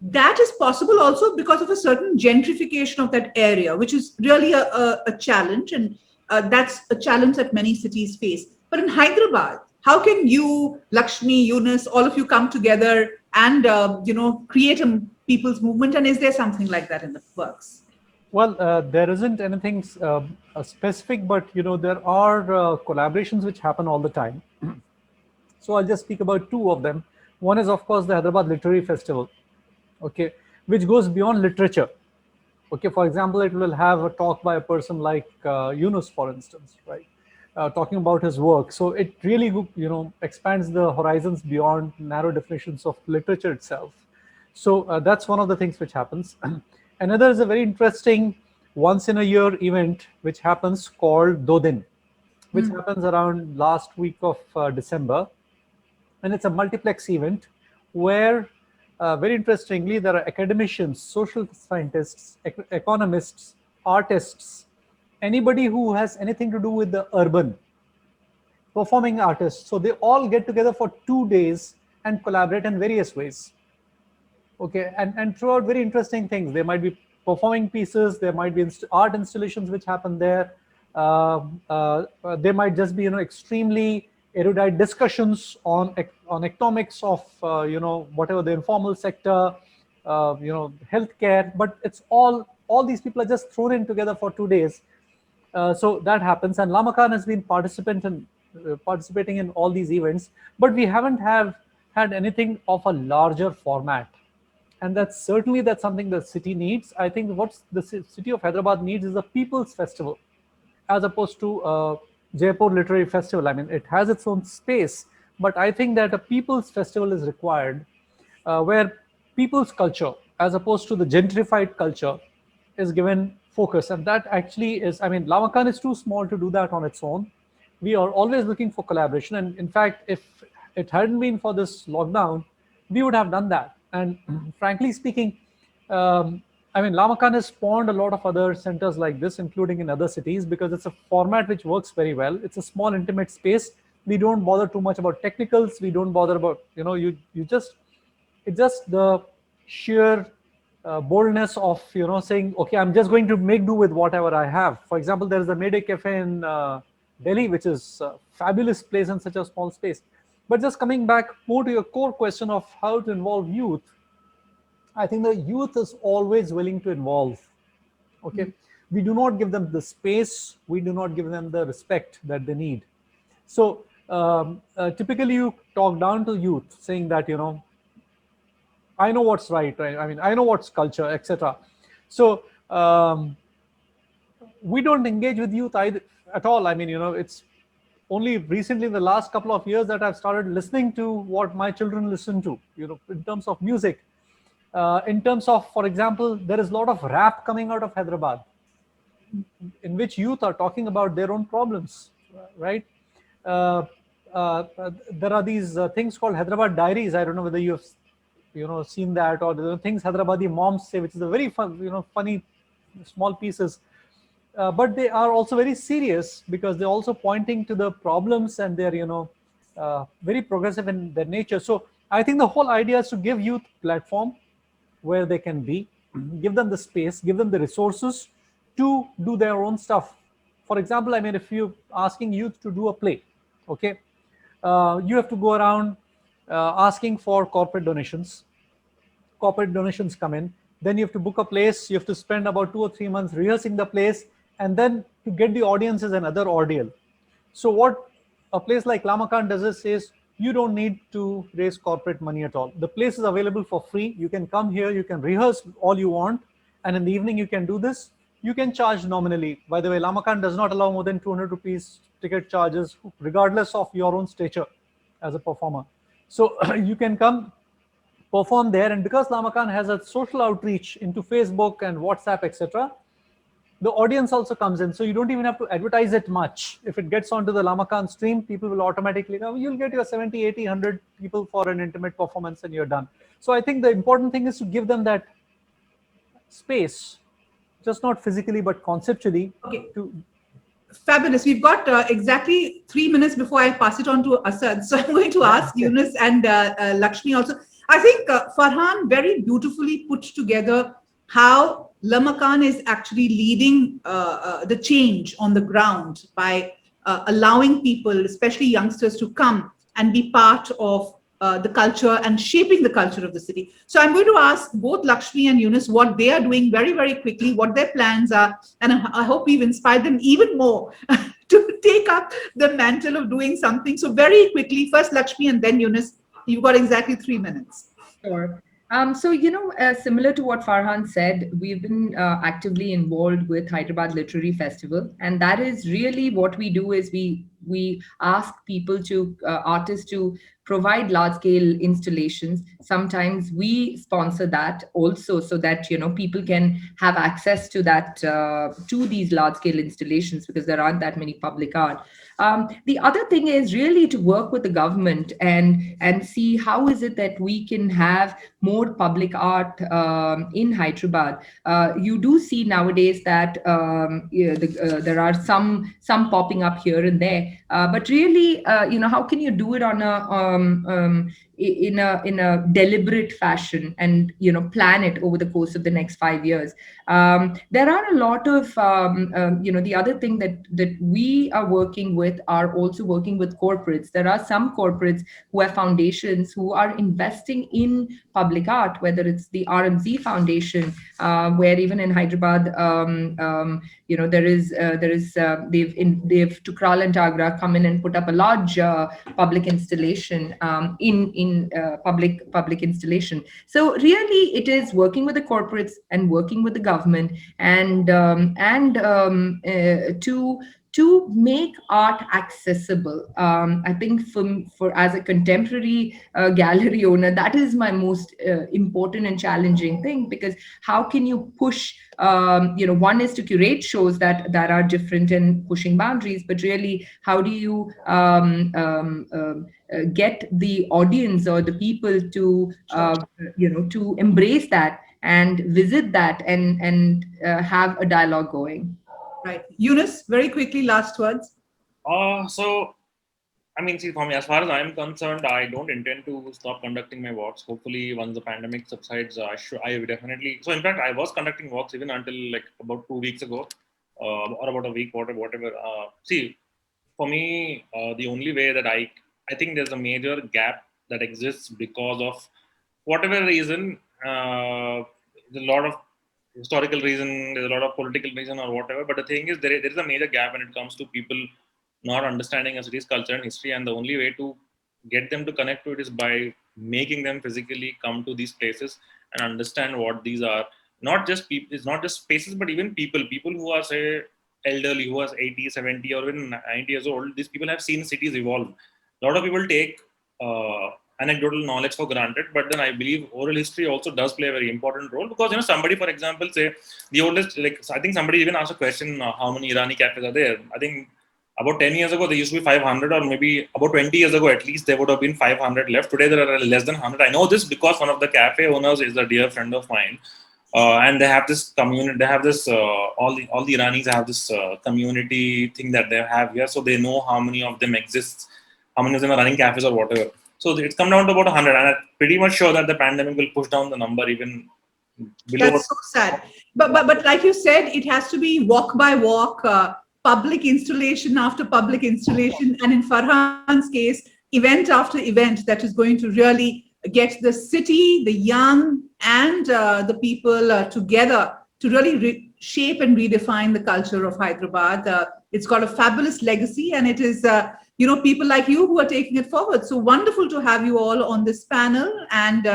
that is possible also because of a certain gentrification of that area, which is really a challenge, and that's a challenge that many cities face. But in Hyderabad, how can you, Lakshmi, Yunus, all of you come together and create a people's movement? And is there something like that in the works? Well, there isn't anything specific, but there are collaborations which happen all the time. So I'll just speak about two of them. One is, of course, the Hyderabad Literary Festival, okay, which goes beyond literature. Okay, for example, it will have a talk by a person like Yunus, for instance, right, talking about his work. So it really, expands the horizons beyond narrow definitions of literature itself. So that's one of the things which happens. Another is a very interesting once-in-a-year event which happens called Dodin, which happens around last week of December. And it's a multiplex event where, very interestingly, there are academicians, social scientists, economists, artists, anybody who has anything to do with the urban, performing artists. So they all get together for 2 days and collaborate in various ways. Okay, and throughout very interesting things. There might be performing pieces, there might be art installations which happen there. There might just be extremely erudite discussions on economics of whatever the informal sector, healthcare. But it's all these people are just thrown in together for 2 days. So that happens, and Lamakaan has been participating in all these events, but we haven't had anything of a larger format. And that's something the city needs. I think what the city of Hyderabad needs is a people's festival, as opposed to Jaipur Literary Festival. I mean, it has its own space, but I think that a people's festival is required, where people's culture, as opposed to the gentrified culture, is given focus. And that actually is, Lamakaan is too small to do that on its own. We are always looking for collaboration. And in fact, if it hadn't been for this lockdown, we would have done that. And frankly speaking, Lamakaan has spawned a lot of other centers like this, including in other cities, because it's a format which works very well. It's a small, intimate space. We don't bother too much about technicals. We don't bother about, it's just the sheer boldness of, saying, okay, I'm just going to make do with whatever I have. For example, there is a Irani Cafe in Delhi, which is a fabulous place in such a small space. But just coming back more to your core question of how to involve youth, I think the youth is always willing to involve. Okay, we do not give them the space, we do not give them the respect that they need. So typically you talk down to youth, saying that I know what's right. I know what's culture, etc. So we don't engage with youth at all. It's only recently, in the last couple of years, that I've started listening to what my children listen to, in terms of music. In terms of, for example, there is a lot of rap coming out of Hyderabad, in which youth are talking about their own problems, right? There are these things called Hyderabad Diaries. I don't know whether you have, seen that, or the things Hyderabadi moms say, which is a very fun, funny, small pieces. But they are also very serious, because they're also pointing to the problems, and they're very progressive in their nature. So I think the whole idea is to give youth platform where they can be, give them the space, give them the resources to do their own stuff. For example, if you're asking youth to do a play, okay, you have to go around asking for corporate donations. Corporate donations come in, then you have to book a place, you have to spend about 2 or 3 months rehearsing the place, and then to get the audience is another ordeal. So what A place like Lamakaan Desert says, you don't need to raise corporate money at all. The place is available for free. You can come here, you can rehearse all you want, and in the evening you can do this. You can charge nominally. By the way, Lamakaan does not allow more than 200 rupees ticket charges, regardless of your own stature as a performer. So you can come perform there, and because Lamakaan has a social outreach into Facebook and WhatsApp, etc., the audience also comes in, so you don't even have to advertise it much. If it gets onto the Lamakaan stream, people will automatically know. You'll get your 70, 80, 100 people for an intimate performance and you're done. So I think the important thing is to give them that space, just not physically but conceptually. Okay. Fabulous. We've got exactly 3 minutes before I pass it on to Asad. So I'm going to ask Yunus and Lakshmi also. I think Farhan very beautifully put together how Lamakaan is actually leading the change on the ground by allowing people, especially youngsters, to come and be part of the culture and shaping the culture of the city. So I'm going to ask both Lakshmi and Yunus what they are doing very, very quickly, what their plans are, and I hope we've inspired them even more to take up the mantle of doing something. So very quickly, first Lakshmi and then Yunus. You've got exactly 3 minutes. Sure. So, similar to what Farhan said, we've been actively involved with Hyderabad Literary Festival. And that is really what we do is we ask people to, artists to provide large-scale installations. Sometimes we sponsor that also so that, people can have access to that, to these large-scale installations because there aren't that many public art. The other thing is really to work with the government and see how is it that we can have more public art in Hyderabad. You do see nowadays that there are some popping up here and there, but really, how can you do it on in a deliberate fashion and plan it over the course of the next 5 years. There are a lot of the other thing that we are working with are also working with corporates. There are some corporates who have foundations who are investing in public art, whether it's the RMZ Foundation, where even in Hyderabad, there is they've Tukral and Tagra come in and put up a large public installation in public installation. So really, it is working with the corporates and working with the government and to make art accessible. I think for as a contemporary gallery owner, that is my most important and challenging thing, because how can you push, one is to curate shows that are different and pushing boundaries, but really how do you get the audience or the people to, to embrace that and visit that and have a dialogue going. Right. Yunus, very quickly, last words. So, see, for me, as far as I'm concerned, I don't intend to stop conducting my walks. Hopefully, once the pandemic subsides, I will definitely. So, in fact, I was conducting walks even until like about 2 weeks ago, or about a week, whatever. See, for me, the only way that I think there's a major gap that exists because of whatever reason. There's a lot of historical reason, there's a lot of political reason or whatever, but the thing is there is a major gap when it comes to people not understanding a city's culture and history, and the only way to get them to connect to it is by making them physically come to these places and understand what these are. Not just people, it's not just spaces, but even people who are, say, elderly, who are 80, 70 or even 90 years old. These people have seen cities evolve. A lot of people take anecdotal knowledge for granted, but then I believe oral history also does play a very important role, because somebody, for example, say the oldest, I think somebody even asked a question, how many Irani cafes are there? I think about 10 years ago there used to be 500, or maybe about 20 years ago at least there would have been 500 left. Today there are less than 100. I know this because one of the cafe owners is a dear friend of mine, and they have this community. They have this all the Iranis have this community thing that they have here, so they know how many of them exist, how many of them are running cafes or whatever. So it's come down to about 100, and I'm pretty much sure that the pandemic will push down the number even below. That's so sad. But like you said, it has to be walk by walk, public installation after public installation, and in Farhan's case, event after event that is going to really get the city, the young, and the people together to really shape and redefine the culture of Hyderabad. It's got a fabulous legacy, and it is people like you who are taking it forward. So wonderful to have you all on this panel and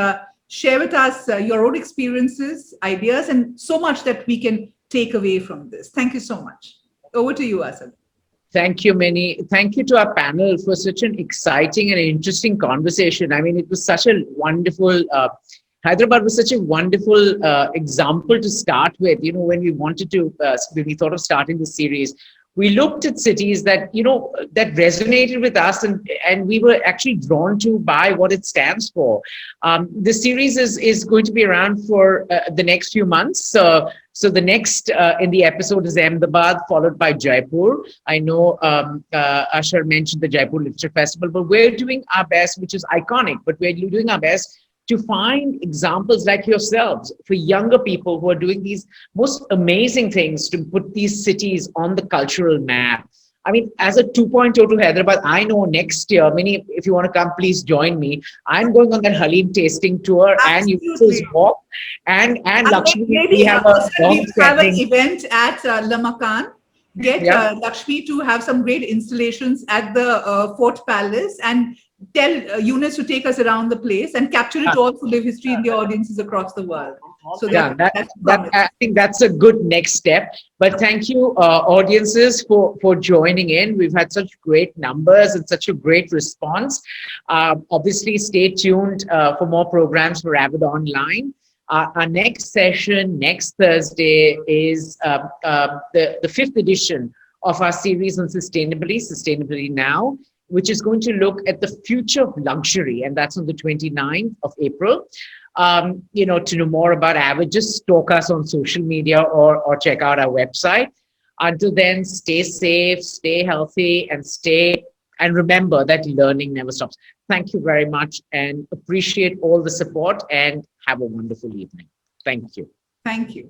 share with us your own experiences, ideas, and so much that we can take away from this. Thank you so much. Over to you, Asad. Thank you, Minnie. Thank you to our panel for such an exciting and interesting conversation. I mean, it was such a wonderful, Hyderabad was such a wonderful example to start with. When we wanted to, when we thought of starting the series, we looked at cities that, that resonated with us and we were actually drawn to by what it stands for. The series is going to be around for the next few months. So the next in the episode is Ahmedabad, followed by Jaipur. I know Ashhar mentioned the Jaipur Literature Festival, but we're doing our best, which is iconic, but we're doing our best to find examples like yourselves for younger people who are doing these most amazing things to put these cities on the cultural map. I mean, as a 2.0 to Hyderabad, I know next year, Minnie, if you want to come, please join me. I'm going on that Halim tasting tour. Absolutely. And Yunus walk. And Lakshmi, maybe we have a we have an event at Lamakaan. Get Lakshmi to have some great installations at the Fort Palace and tell Yunus to take us around the place and capture it all for Live History in the audiences across the world. So I think that's a good next step. But thank you, audiences, for joining in. We've had such great numbers and such a great response. Obviously, stay tuned for more programs for Avid Online. Our next session next Thursday is the fifth edition of our series on Sustainability Now, which is going to look at the future of luxury, and that's on the 29th of April. To know more about Avid, just stalk us on social media or check out our website. Until then, stay safe, stay healthy, and remember that learning never stops. Thank you very much and appreciate all the support and have a wonderful evening. Thank you. Thank you.